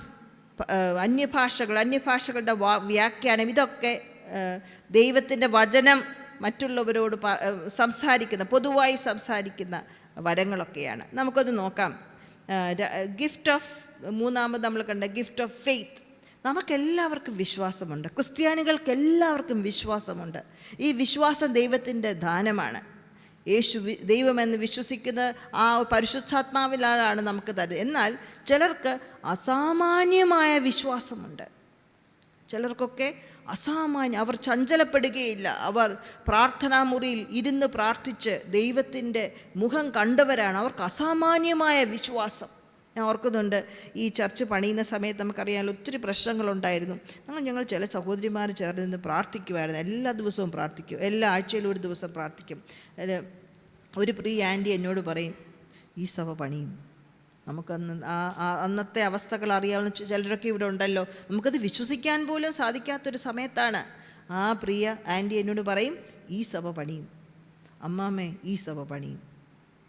അന്യഭാഷകളുടെ വ്യാഖ്യാനം, ഇതൊക്കെ ദൈവത്തിൻ്റെ വചനം മറ്റുള്ളവരോട് സംസാരിക്കുന്ന, പൊതുവായി സംസാരിക്കുന്ന വരങ്ങളൊക്കെയാണ്. നമുക്കൊന്ന് നോക്കാം. ഗിഫ്റ്റ് ഓഫ്, മൂന്നാമത് നമ്മൾ കണ്ട ഗിഫ്റ്റ് ഓഫ് ഫെയ്ത്ത്. നമുക്കെല്ലാവർക്കും വിശ്വാസമുണ്ട്, ക്രിസ്ത്യാനികൾക്ക് എല്ലാവർക്കും വിശ്വാസമുണ്ട്. ഈ വിശ്വാസം ദൈവത്തിൻ്റെ ദാനമാണ്. യേശു ദൈവമെന്ന് വിശ്വസിക്കുന്ന ആ പരിശുദ്ധാത്മാവിലാണ് നമുക്ക് തരുന്നത്. എന്നാൽ ചിലർക്ക് അസാമാന്യമായ വിശ്വാസമുണ്ട്. ചിലർക്കൊക്കെ അസാമാന്യം, അവർ ചഞ്ചലപ്പെടുകയില്ല. അവർ പ്രാർത്ഥനാ മുറിയിൽ ഇരുന്ന് പ്രാർത്ഥിച്ച് ദൈവത്തിൻ്റെ മുഖം കണ്ടവരാണ്. അവർക്ക് അസാമാന്യമായ വിശ്വാസം. ഞാൻ ഓർക്കുന്നുണ്ട്, ഈ ചർച്ച് പണിയുന്ന സമയത്ത് നമുക്കറിയാമല്ലോ ഒത്തിരി പ്രശ്നങ്ങളുണ്ടായിരുന്നു. ഞങ്ങൾ ചില സഹോദരിമാർ ചേർന്ന് നിന്ന് പ്രാർത്ഥിക്കുമായിരുന്നു. എല്ലാ ദിവസവും പ്രാർത്ഥിക്കും, എല്ലാ ആഴ്ചയിലും ഒരു ദിവസം പ്രാർത്ഥിക്കും. ഒരു പ്രിയ ആൻറ്റി എന്നോട് പറയും, ഈ സഭ പണിയും. നമുക്കന്ന് അന്നത്തെ അവസ്ഥകൾ അറിയാവുന്ന ചിലരൊക്കെ ഇവിടെ ഉണ്ടല്ലോ, നമുക്കത് വിശ്വസിക്കാൻ പോലും സാധിക്കാത്തൊരു സമയത്താണ് ആ പ്രിയ ആൻറ്റി എന്നോട് പറയും, ഈ സഭ പണിയും അമ്മാമ്മേ, ഈ സഭ പണിയും,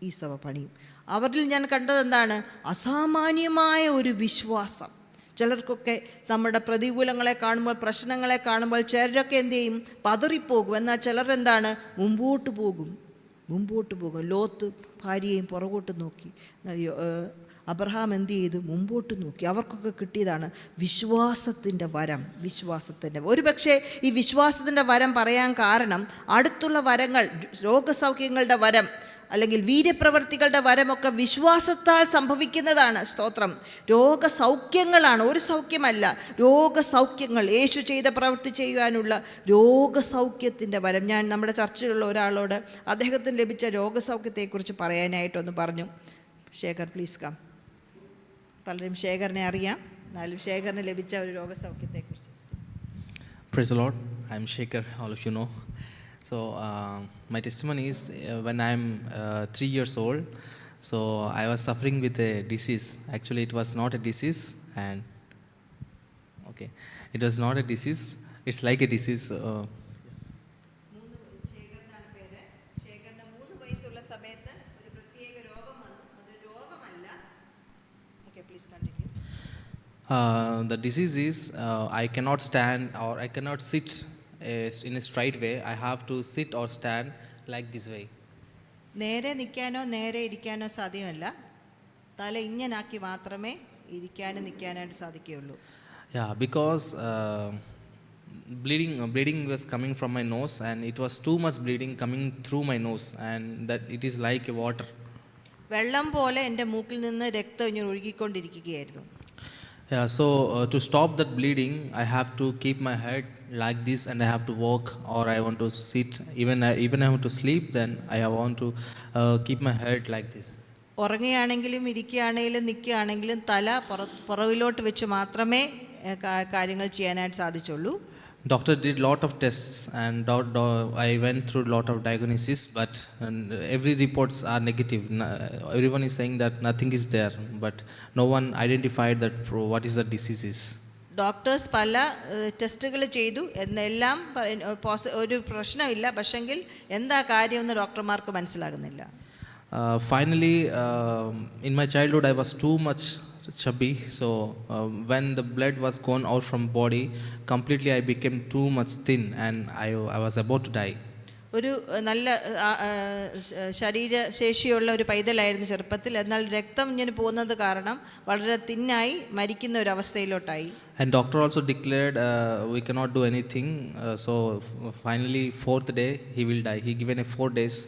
ഈ സഭ പണിയും. അവരിൽ ഞാൻ കണ്ടത് എന്താണ്? അസാമാന്യമായ ഒരു വിശ്വാസം. ചിലർക്കൊക്കെ നമ്മുടെ പ്രതികൂലങ്ങളെ കാണുമ്പോൾ, പ്രശ്നങ്ങളെ കാണുമ്പോൾ ചിലരൊക്കെ എന്ത് ചെയ്യും? പതറിപ്പോകും. എന്നാൽ ചിലരെന്താണ്? മുമ്പോട്ട് പോകും. ലോത്ത് ഭാര്യയെയും പുറകോട്ട് നോക്കി. അബ്രഹാം എന്ത് ചെയ്തു? മുമ്പോട്ട് നോക്കി. അവർക്കൊക്കെ കിട്ടിയതാണ് വിശ്വാസത്തിൻ്റെ വരം. ഒരു പക്ഷേ ഈ വിശ്വാസത്തിൻ്റെ വരം പറയാൻ കാരണം അടുത്തുള്ള വരങ്ങൾ, രോഗസൗഖ്യങ്ങളുടെ വരം അല്ലെങ്കിൽ വീര്യപ്രവർത്തികളുടെ വരമൊക്കെ വിശ്വാസത്താൽ സംഭവിക്കുന്നതാണ്. സ്തോത്രം. രോഗസൗഖ്യങ്ങളാണ്, ഒരു സൗഖ്യമല്ല, രോഗസൗഖ്യങ്ങൾ. യേശു ചെയ്ത പ്രവൃത്തി ചെയ്യുവാനുള്ള രോഗസൗഖ്യത്തിൻ്റെ വരം. ഞാൻ നമ്മുടെ ചർച്ചിലുള്ള ഒരാളോട് അദ്ദേഹത്തിന് ലഭിച്ച രോഗസൗഖ്യത്തെക്കുറിച്ച് പറയാനായിട്ടൊന്ന് പറഞ്ഞു. Shekhar please come. പലരും ശേഖറിനെ അറിയാം, എന്നാലും ശേഖറിന് ലഭിച്ച ഒരു രോഗസൗഖ്യത്തെക്കുറിച്ച്. Praise the Lord. I am Shekhar, all of you know. So my testimony is when I am 3 years old, so I was suffering with a disease. Actually it was not a disease, and okay, it was not a disease, it's like a disease. The disease is I cannot stand or I cannot sit in a straight way. I have to sit or stand like this way. നേരെ നിൽക്കാനോ നേരെ ഇരിക്കാനോ സാധ്യമല്ല. തല ഇങ്ങനാക്കി മാത്രമേ ഇരിക്കാനും നിൽക്കാനായിട്ട് സാധിക്കുകയുള്ളൂ. Yeah, because bleeding was coming from my nose, and it was too much bleeding coming through my nose, and that it is like a water. വെള്ളം പോലെ എൻ്റെ മൂക്കിൽ നിന്ന് രക്തം ഇങ്ങനെ ഒഴുകിക്കൊണ്ടിരിക്കുകയായിരുന്നു. Yeah, so to stop that bleeding, I have to keep my head like this, and I have to walk, or I want to sit. Even I want to sleep, then I want to keep my head like this. ഉറങ്ങുകയാണെങ്കിലും ഇരിക്കുകയാണെങ്കിലും നിൽക്കുകയാണെങ്കിലും തല പുറകിലോട്ട് വെച്ച് മാത്രമേ കാര്യങ്ങൾ ചെയ്യാനായിട്ട് സാധിച്ചുള്ളൂ. Doctor did lot of tests, and I went through lot of diagnosis, but every reports are negative. Everyone is saying that nothing is there, but no one identified that what is the disease is. Doctors പല ടെസ്റ്റുകൾ ചെയ്തു, എന്നെല്ലാം ഒരു പ്രശ്നമില്ല. പക്ഷെങ്കിൽ എന്താ കാര്യമെന്ന് ഡോക്ടർമാർക്ക് മനസ്സിലാകുന്നില്ല. Finally, in my childhood I was too much chubby, so when the blood was gone out from body completely, I became too much thin, and I was about to die. ഒരു നല്ല ശരീരശേഷിയുള്ള ഒരു പൈതലായിരുന്നു ചെറുപ്പത്തിൽ. എന്നാൽ രക്തം ഇങ്ങനെ പോകുന്നത് കാരണം വളരെ തിന്നായി മരിക്കുന്ന ഒരു അവസ്ഥയിലോട്ടായി. And doctor also declared we cannot do anything, so finally fourth day he will die. He given a 4 days.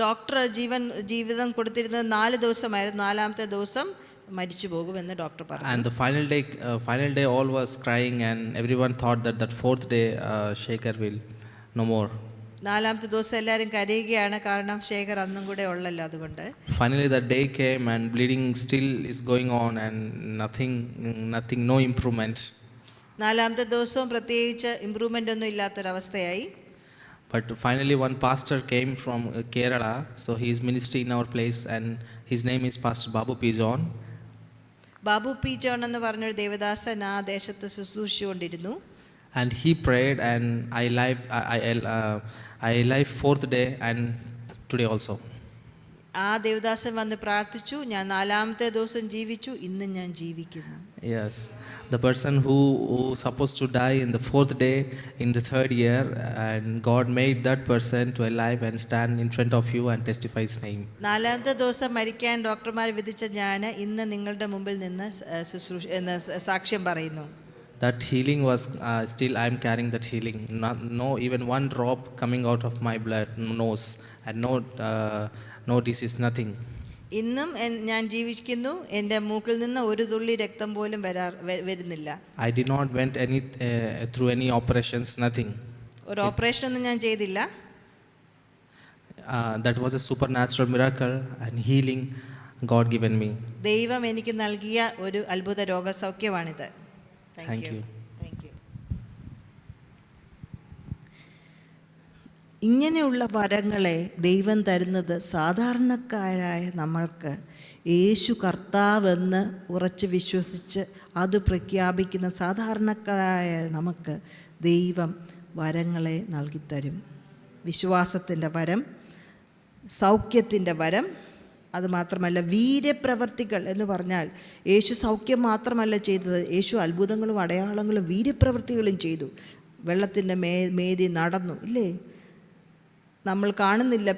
Doctor ജീവിതം കൊടുത്തിരുന്നത് 4 ദിവസമായിരുന്നു. 4ാമത്തെ ദിവസം മരിച്ചു പോകുമെന്ന് ഡോക്ടർ പറഞ്ഞു. And the final day all was crying, and everyone thought that 4th day Shekhar will no more. 4ാമത്തെ ദിവസം എല്ലാവരും കരയുകയാണ്, കാരണം ശേഖർ അന്നും കൂടെ ഉള്ളല്ലോ. അതുകൊണ്ട് finally the day came, and bleeding still is going on, and nothing, no improvement. 4ാമത്തെ ദിവസവും പ്രത്യേകിച്ച് improvement ഒന്നും ഇല്ലാത്തൊരവസ്ഥയായി. But finally one pastor came from Kerala, so he is ministry in our place, and his name is Pastor Babu P. John. Babu P John എന്ന് പറഞ്ഞൊരു ദേവദാസൻ ആ ദേശത്ത് ശുശ്രൂഷിച്ചുകൊണ്ടിരുന്നു. And he prayed, and I live 4th day, and today also. ആ ദേവദാസൻ വന്ന് പ്രാർത്ഥിച്ചു, ഞാൻ 4-ാമത്തെ ദിവസം ജീവിച്ചു, ഇന്ന് ഞാൻ ജീവിക്കുന്നു. Yes, the person who supposed to die in the 4th day in the 3rd year, and God made that person to alive and stand in front of you and testify His name. 4-ാമത്തെ ദിവസം മരിക്കാൻ ഡോക്ടർമാർ വിധിച്ച ഞാൻ ഇന്ന് നിങ്ങളുടെ മുമ്പിൽ നിന്ന് സാക്ഷ്യം പറയുന്നു. That healing was still I am carrying that healing. No even one drop coming out of my blood, nose, and no disease, nothing. ഇന്നും ഞാൻ ജീവിക്കുന്നു. എൻ്റെ മൂക്കിൽ നിന്ന് ഒരു തുള്ളി രക്തം പോലും വരുന്നില്ല. I did not went through any operations, nothing. ഒരു ഓപ്പറേഷൻ ഒന്നും ഞാൻ ചെയ്തില്ല. That was a supernatural miracle and healing God given me. ദൈവം എനിക്ക് നൽകിയ ഒരു അത്ഭുത രോഗസൗഖ്യമാണിത്. Thank you. ഇങ്ങനെയുള്ള വരങ്ങളെ ദൈവം തരുന്നത് സാധാരണക്കാരായ നമ്മൾക്ക് യേശു കർത്താവെന്ന് ഉറച്ച് വിശ്വസിച്ച് അത് പ്രഖ്യാപിക്കുന്ന സാധാരണക്കാരായ നമുക്ക് ദൈവം വരങ്ങളെ നൽകിത്തരും. വിശ്വാസത്തിൻ്റെ വരം, സൗഖ്യത്തിൻ്റെ വരം, അതുമാത്രമല്ല വീര്യപ്രവർത്തികൾ എന്ന് പറഞ്ഞാൽ യേശു സൗഖ്യം മാത്രമല്ല ചെയ്തത്, യേശു അത്ഭുതങ്ങളും അടയാളങ്ങളും വീര്യപ്രവർത്തികളും ചെയ്തു. വെള്ളത്തിൻ്റെ മേതി നടന്നു, ഇല്ലേ? നമ്മൾ കാണുന്നില്ല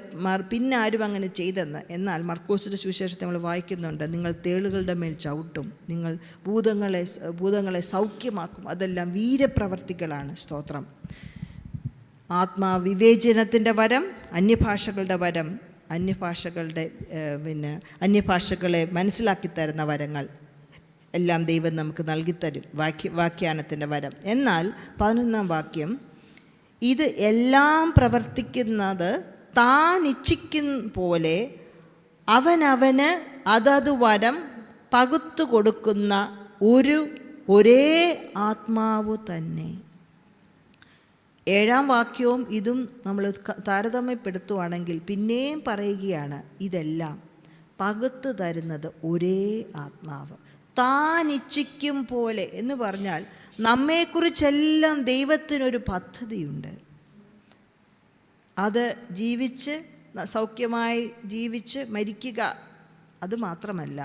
പിന്നെ ആരും അങ്ങനെ ചെയ്തെന്ന്. എന്നാൽ മർക്കോസിൻ്റെ സുവിശേഷത്തെ നമ്മൾ വായിക്കുന്നുണ്ട്, നിങ്ങൾ തേളുകളുടെ മേൽ ചവിട്ടും, നിങ്ങൾ ഭൂതങ്ങളെ സൗഖ്യമാക്കും. അതെല്ലാം വീര്യപ്രവർത്തികളാണ്. സ്തോത്രം. ആത്മാവിവേചനത്തിൻ്റെ വരം, അന്യഭാഷകളുടെ വരം, അന്യഭാഷകളെ മനസ്സിലാക്കി തരുന്ന വരങ്ങൾ എല്ലാം ദൈവം നമുക്ക് നൽകിത്തരും. വാക്യാനത്തിൻ്റെ വരം. എന്നാൽ 11-ാം വാക്യം, ഇത് എല്ലാം പ്രവർത്തിക്കുന്നത് താൻ ഇച്ഛിക്കുന്ന പോലെ അവനവന് അതത് വരം പകുത്തു കൊടുക്കുന്ന ഒരേ ആത്മാവ് തന്നെ. 7-ാം വാക്യവും ഇതും നമ്മൾ താരതമ്യപ്പെടുത്തുവാണെങ്കിൽ പിന്നെയും പറയുകയാണ്, ഇതെല്ലാം പകുത്തു തരുന്നത് ഒരേ ആത്മാവ്. താൻ ഇച്ഛിക്കും പോലെ എന്ന് പറഞ്ഞാൽ നമ്മെക്കുറിച്ചെല്ലാം ദൈവത്തിനൊരു പദ്ധതിയുണ്ട്. അത് ജീവിച്ച് സൗഖ്യമായി ജീവിച്ച് മരിക്കുക, അതുമാത്രമല്ല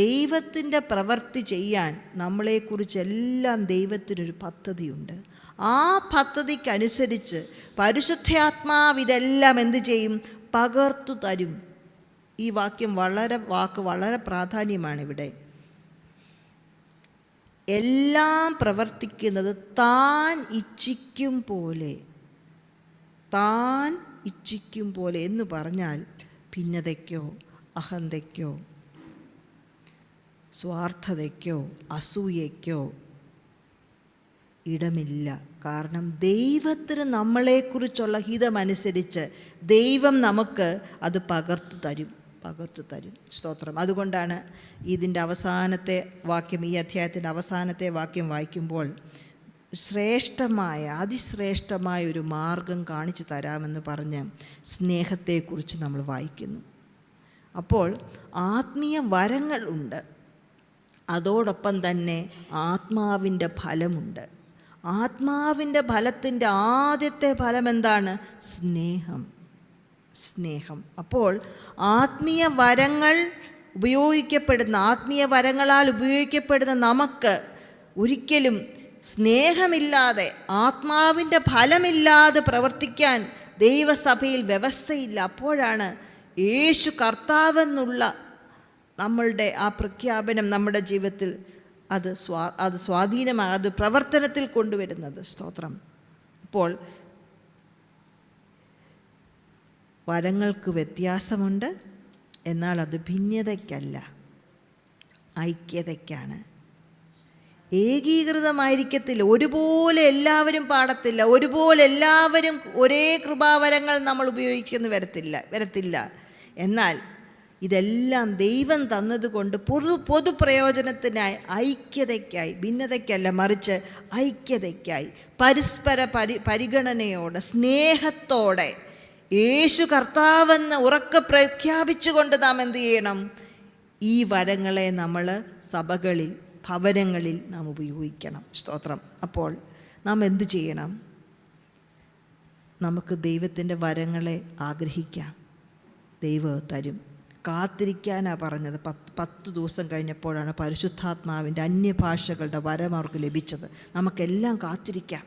ദൈവത്തിൻ്റെ പ്രവൃത്തി ചെയ്യാൻ നമ്മളെക്കുറിച്ചെല്ലാം ദൈവത്തിനൊരു പദ്ധതിയുണ്ട്. ആ പദ്ധതിക്കനുസരിച്ച് പരിശുദ്ധാത്മാവ് ഇതെല്ലാം എന്ത് ചെയ്യും? പകർത്തു തരും. ഈ വാക്ക് വളരെ പ്രാധാന്യമാണ് ഇവിടെ. എല്ലാം പ്രവർത്തിക്കുന്നത് താൻ ഇച്ഛിക്കും പോലെ എന്ന് പറഞ്ഞാൽ ഭിന്നതയ്ക്കോ അഹന്തയ്ക്കോ സ്വാർത്ഥതയ്ക്കോ അസൂയയ്ക്കോ ഇടമില്ല. കാരണം ദൈവത്തിന് നമ്മളെക്കുറിച്ചുള്ള ഹിതമനുസരിച്ച് ദൈവം നമുക്ക് അത് പകർത്തു തരും. സ്തോത്രം. അതുകൊണ്ടാണ് ഇതിൻ്റെ അവസാനത്തെ വാക്യം, ഈ അധ്യായത്തിൻ്റെ അവസാനത്തെ വാക്യം വായിക്കുമ്പോൾ അതിശ്രേഷ്ഠമായ ഒരു മാർഗം കാണിച്ചു തരാമെന്ന് പറഞ്ഞ് സ്നേഹത്തെക്കുറിച്ച് നമ്മൾ വായിക്കുന്നു. അപ്പോൾ ആത്മീയ വരങ്ങൾ ഉണ്ട്, അതോടൊപ്പം തന്നെ ആത്മാവിൻ്റെ ഫലമുണ്ട്. ആത്മാവിൻ്റെ ഫലത്തിൻ്റെ ആദ്യത്തെ ഫലം എന്താണ്? സ്നേഹം. അപ്പോൾ ആത്മീയ വരങ്ങളാൽ ഉപയോഗിക്കപ്പെടുന്ന നമുക്ക് ഒരിക്കലും സ്നേഹമില്ലാതെ ആത്മാവിൻ്റെ ഫലമില്ലാതെ പ്രവർത്തിക്കാൻ ദൈവസഭയിൽ വ്യവസ്ഥയില്ല. അപ്പോഴാണ് യേശു കർത്താവെന്നുള്ള നമ്മളുടെ ആ പ്രഖ്യാപനം നമ്മുടെ ജീവിതത്തിൽ അത് അത് പ്രവർത്തനത്തിൽ കൊണ്ടുവരുന്നത്. സ്തോത്രം. അപ്പോൾ വരങ്ങൾക്ക് വ്യത്യാസമുണ്ട്, എന്നാൽ അത് ഭിന്നതയ്ക്കല്ല, ഐക്യതയ്ക്കാണ്. ഏകീകൃതമായിരിക്കത്തില്ല, ഒരുപോലെ എല്ലാവരും പാടത്തില്ല, ഒരുപോലെ എല്ലാവരും ഒരേ കൃപാവരങ്ങൾ നമ്മൾ ഉപയോഗിക്കുന്നു വരത്തില്ല. എന്നാൽ ഇതെല്ലാം ദൈവം തന്നതുകൊണ്ട് പൊതുപ്രയോജനത്തിനായി, ഐക്യതയ്ക്കായി, ഭിന്നതയ്ക്കല്ല മറിച്ച് ഐക്യതയ്ക്കായി, പരസ്പര പരിഗണനയോടെ സ്നേഹത്തോടെ യേശു കർത്താവെന്ന് ഉറക്കെ പ്രഖ്യാപിച്ചുകൊണ്ട് നാം എന്ത് ചെയ്യണം? ഈ വരങ്ങളെ നമ്മൾ സഭകളിൽ, ഭവനങ്ങളിൽ നാം ഉപയോഗിക്കണം. സ്തോത്രം. അപ്പോൾ നാം എന്ത് ചെയ്യണം? നമുക്ക് ദൈവത്തിൻ്റെ വരങ്ങളെ ആഗ്രഹിക്കാം, ദൈവം തരും. കാത്തിരിക്കാനാണ് പറഞ്ഞത്. 10 ദിവസം കഴിഞ്ഞപ്പോഴാണ് പരിശുദ്ധാത്മാവിൻ്റെ അന്യഭാഷകളുടെ വരം അവർക്ക് ലഭിച്ചത്. നമുക്കെല്ലാം കാത്തിരിക്കാം.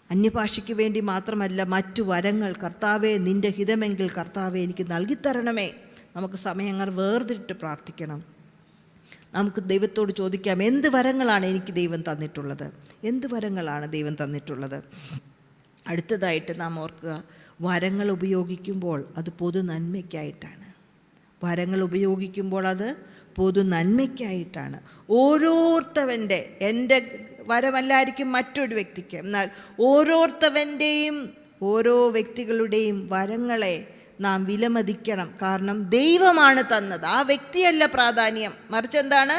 അന്യഭാഷയ്ക്ക് വേണ്ടി മാത്രമല്ല, മറ്റു വരങ്ങൾ കർത്താവേ നിൻ്റെ ഹിതമെങ്കിൽ കർത്താവേ എനിക്ക് നൽകിത്തരണമേ. നമുക്ക് സമയങ്ങൾ വേർതിരിട്ട് പ്രാർത്ഥിക്കണം. നമുക്ക് ദൈവത്തോട് ചോദിക്കാം, എന്ത് വരങ്ങളാണ് എനിക്ക് ദൈവം തന്നിട്ടുള്ളത്? എന്ത് വരങ്ങളാണ് ദൈവം തന്നിട്ടുള്ളത്? അടുത്തതായിട്ട് നാം ഓർക്കുക, വരങ്ങൾ ഉപയോഗിക്കുമ്പോൾ അത് പൊതു നന്മയ്ക്കായിട്ടാണ്. വരങ്ങൾ ഉപയോഗിക്കുമ്പോൾ അത് പൊതു നന്മയ്ക്കായിട്ടാണ്. ഓരോരുത്തവൻ്റെ, എൻ്റെ വരമല്ലായിരിക്കും മറ്റൊരു വ്യക്തിക്ക്, എന്നാൽ ഓരോരുത്തവൻ്റെയും ഓരോ വ്യക്തികളുടെയും വരങ്ങളെ നാം വിലമതിക്കണം. കാരണം ദൈവമാണ് തന്നത്, ആ വ്യക്തിയല്ല പ്രാധാന്യം, മറിച്ച് എന്താണ്,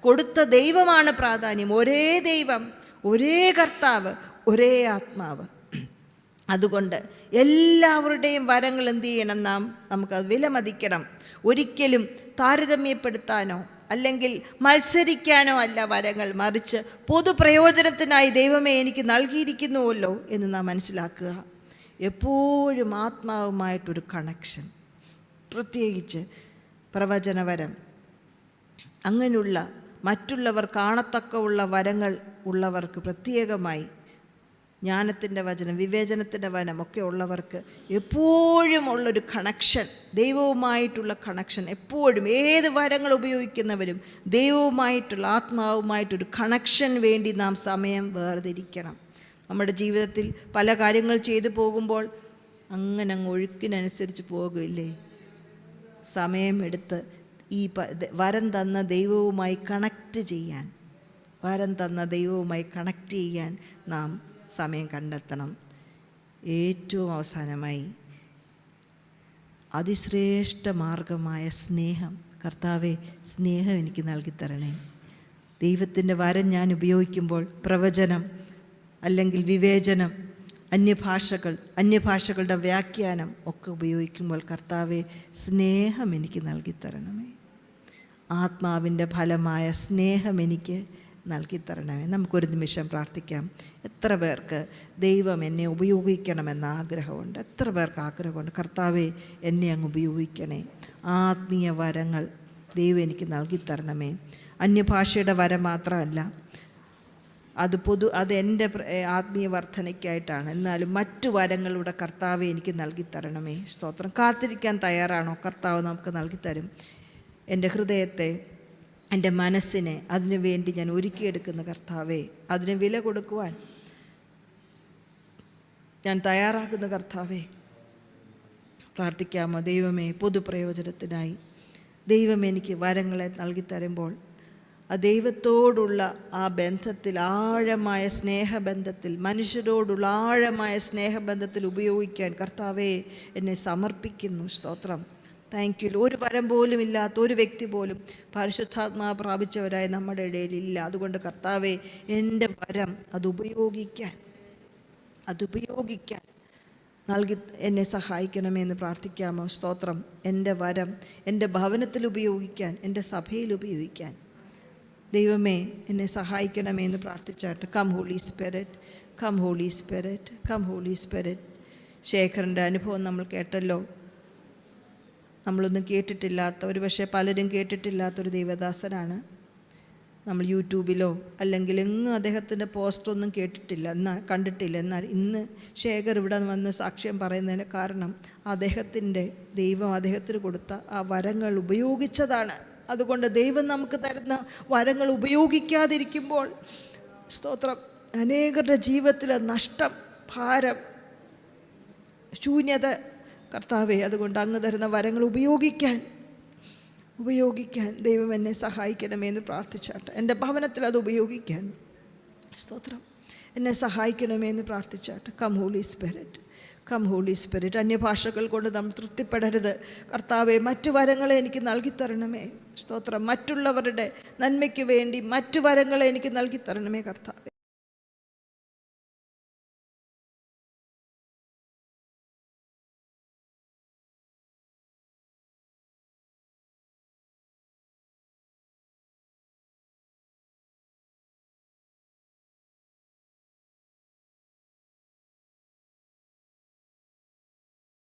കൊടുത്ത ദൈവമാണ് പ്രാധാന്യം. ഒരേ ദൈവം, ഒരേ കർത്താവ്, ഒരേ ആത്മാവ്. അതുകൊണ്ട് എല്ലാവരുടെയും വരങ്ങൾ എന്ത് ചെയ്യണം? നമുക്കത് വിലമതിക്കണം. ഒരിക്കലും താരതമ്യപ്പെടുത്താനോ അല്ലെങ്കിൽ മത്സരിക്കാനോ അല്ല വരങ്ങൾ, മറിച്ച് പൊതുപ്രയോജനത്തിനായി ദൈവമേ എനിക്ക് നൽകിയിരിക്കുന്നുവല്ലോ എന്ന് നാം മനസ്സിലാക്കുക. എപ്പോഴും ആത്മാവുമായിട്ടൊരു കണക്ഷൻ, പ്രത്യേകിച്ച് പ്രവചനവരം, അങ്ങനെയുള്ള മറ്റുള്ളവർ കാണത്തക്കമുള്ള വരങ്ങൾ ഉള്ളവർക്ക്, പ്രത്യേകമായി ജ്ഞാനത്തിൻ്റെ വചനം, വിവേചനത്തിൻ്റെ വനം ഒക്കെ ഉള്ളവർക്ക് എപ്പോഴും ഉള്ളൊരു കണക്ഷൻ, ദൈവവുമായിട്ടുള്ള കണക്ഷൻ എപ്പോഴും. ഏത് വരങ്ങൾ ഉപയോഗിക്കുന്നവരും ദൈവവുമായിട്ടുള്ള, ആത്മാവുമായിട്ടൊരു കണക്ഷൻ വേണ്ടി നാം സമയം വേർതിരിക്കണം. നമ്മുടെ ജീവിതത്തിൽ പല കാര്യങ്ങൾ ചെയ്തു പോകുമ്പോൾ അങ്ങനെ അങ്ങ് ഒഴുക്കിനനുസരിച്ച് പോകില്ലേ? സമയമെടുത്ത് ഈ വരം തന്ന ദൈവവുമായി കണക്റ്റ് ചെയ്യാൻ, വരം തന്ന ദൈവവുമായി കണക്റ്റ് ചെയ്യാൻ നാം സമയം കണ്ടെത്തണം. ഏറ്റവും അവസാനമായി അതിശ്രേഷ്ഠ മാർഗമായ സ്നേഹം. കർത്താവെ, സ്നേഹം എനിക്ക് നൽകിത്തരണേ. ദൈവത്തിൻ്റെ വരം ഞാൻ ഉപയോഗിക്കുമ്പോൾ, പ്രവചനം അല്ലെങ്കിൽ വിവേചനം, അന്യഭാഷകളുടെ വ്യാഖ്യാനം ഒക്കെ ഉപയോഗിക്കുമ്പോൾ, കർത്താവെ സ്നേഹം എനിക്ക് നൽകിത്തരണമേ. ആത്മാവിൻ്റെ ഫലമായ സ്നേഹം എനിക്ക് നൽകിത്തരണമേ. നമുക്കൊരു നിമിഷം പ്രാർത്ഥിക്കാം. എത്ര പേർക്ക് ദൈവം എന്നെ ഉപയോഗിക്കണമെന്ന ആഗ്രഹമുണ്ട്? എത്ര പേർക്ക് ആഗ്രഹമുണ്ട്, കർത്താവെ എന്നെ അങ്ങ് ഉപയോഗിക്കണേ, ആത്മീയ വരങ്ങൾ ദൈവം എനിക്ക് നൽകിത്തരണമേ. അന്യഭാഷയുടെ വരം മാത്രമല്ല, അത് എൻ്റെ ആത്മീയ വർധനയ്ക്കായിട്ടാണ്. എന്നാലും മറ്റു വരങ്ങളുടെ കർത്താവെ എനിക്ക് നൽകിത്തരണമേ. സ്തോത്രം. കാത്തിരിക്കാൻ തയ്യാറാണോ? കർത്താവ് നമുക്ക് നൽകിത്തരും. എൻ്റെ ഹൃദയത്തെ, എൻ്റെ മനസ്സിനെ അതിനു വേണ്ടി ഞാൻ ഒരുക്കിയെടുക്കുന്ന കർത്താവേ, അതിന് വില കൊടുക്കുവാൻ ഞാൻ തയ്യാറാകുന്ന കർത്താവേ. പ്രാർത്ഥിക്കാമോ? ദൈവമേ, പൊതുപ്രയോജനത്തിനായി ദൈവം എനിക്ക് വരങ്ങളെ നൽകിത്തരുമ്പോൾ ആ ദൈവത്തോടുള്ള ആ ബന്ധത്തിൽ, ആഴമായ സ്നേഹബന്ധത്തിൽ, മനുഷ്യരോടുള്ള ആഴമായ സ്നേഹബന്ധത്തിൽ ഉപയോഗിക്കാൻ കർത്താവേ എന്നെ സമർപ്പിക്കുന്നു. സ്തോത്രം. Thank you. ഒരു വരം പോലും ഇല്ലാത്ത ഒരു വ്യക്തി പോലും പരിശുദ്ധാത്മാവ് പ്രാപിച്ചവരായി നമ്മുടെ ഇടയിലില്ല. അതുകൊണ്ട് കർത്താവെ, എൻ്റെ വരം അതുപയോഗിക്കാൻ നൽകി എന്നെ സഹായിക്കണമെന്ന് പ്രാർത്ഥിക്കാമോ? സ്തോത്രം. എൻ്റെ വരം എൻ്റെ ഭവനത്തിൽ ഉപയോഗിക്കാൻ, എൻ്റെ സഭയിൽ ഉപയോഗിക്കാൻ ദൈവമേ എന്നെ സഹായിക്കണമെന്ന് പ്രാർത്ഥിച്ചാട്ട്. Come holy spirit, come holy spirit, come holy spirit. ശേഖരൻ്റെ അനുഭവം നമ്മൾ കേട്ടല്ലോ. നമ്മളൊന്നും കേട്ടിട്ടില്ലാത്ത, ഒരു പക്ഷേ പലരും കേട്ടിട്ടില്ലാത്തൊരു ദൈവദാസനാണ്. നമ്മൾ യൂട്യൂബിലോ അല്ലെങ്കിൽ എങ്ങും അദ്ദേഹത്തിൻ്റെ പോസ്റ്ററൊന്നും കണ്ടിട്ടില്ല. എന്നാൽ ഇന്ന് ശേഖർ ഇവിടെ വന്ന് സാക്ഷ്യം പറയുന്നതിന് കാരണം അദ്ദേഹത്തിൻ്റെ ദൈവം അദ്ദേഹത്തിന് കൊടുത്ത ആ വരങ്ങൾ ഉപയോഗിച്ചതാണ്. അതുകൊണ്ട് ദൈവം നമുക്ക് തരുന്ന വരങ്ങൾ ഉപയോഗിക്കാതിരിക്കുമ്പോൾ, സ്തോത്രം, അനേകരുടെ ജീവിതത്തിലെ നഷ്ടം, ഭാരം, ശൂന്യത, കർത്താവേ, അതുകൊണ്ട് അങ്ങ് തരുന്ന വരങ്ങൾ ഉപയോഗിക്കാൻ ദൈവം എന്നെ സഹായിക്കണമെന്ന് പ്രാർത്ഥിച്ചാട്ട്. എൻ്റെ ഭവനത്തിൽ അത് ഉപയോഗിക്കാൻ, സ്തോത്രം, എന്നെ സഹായിക്കണമെന്ന് പ്രാർത്ഥിച്ചാട്ട്. Come holy spirit, come holy spirit. അന്യഭാഷകൾ കൊണ്ട് നമ്മൾ തൃപ്തിപ്പെടരുത്. കർത്താവെ, മറ്റു വരങ്ങളെ എനിക്ക് നൽകിത്തരണമേ. സ്തോത്രം. മറ്റുള്ളവരുടെ നന്മയ്ക്ക് വേണ്ടി മറ്റു വരങ്ങളെ എനിക്ക് നൽകിത്തരണമേ കർത്താവെ.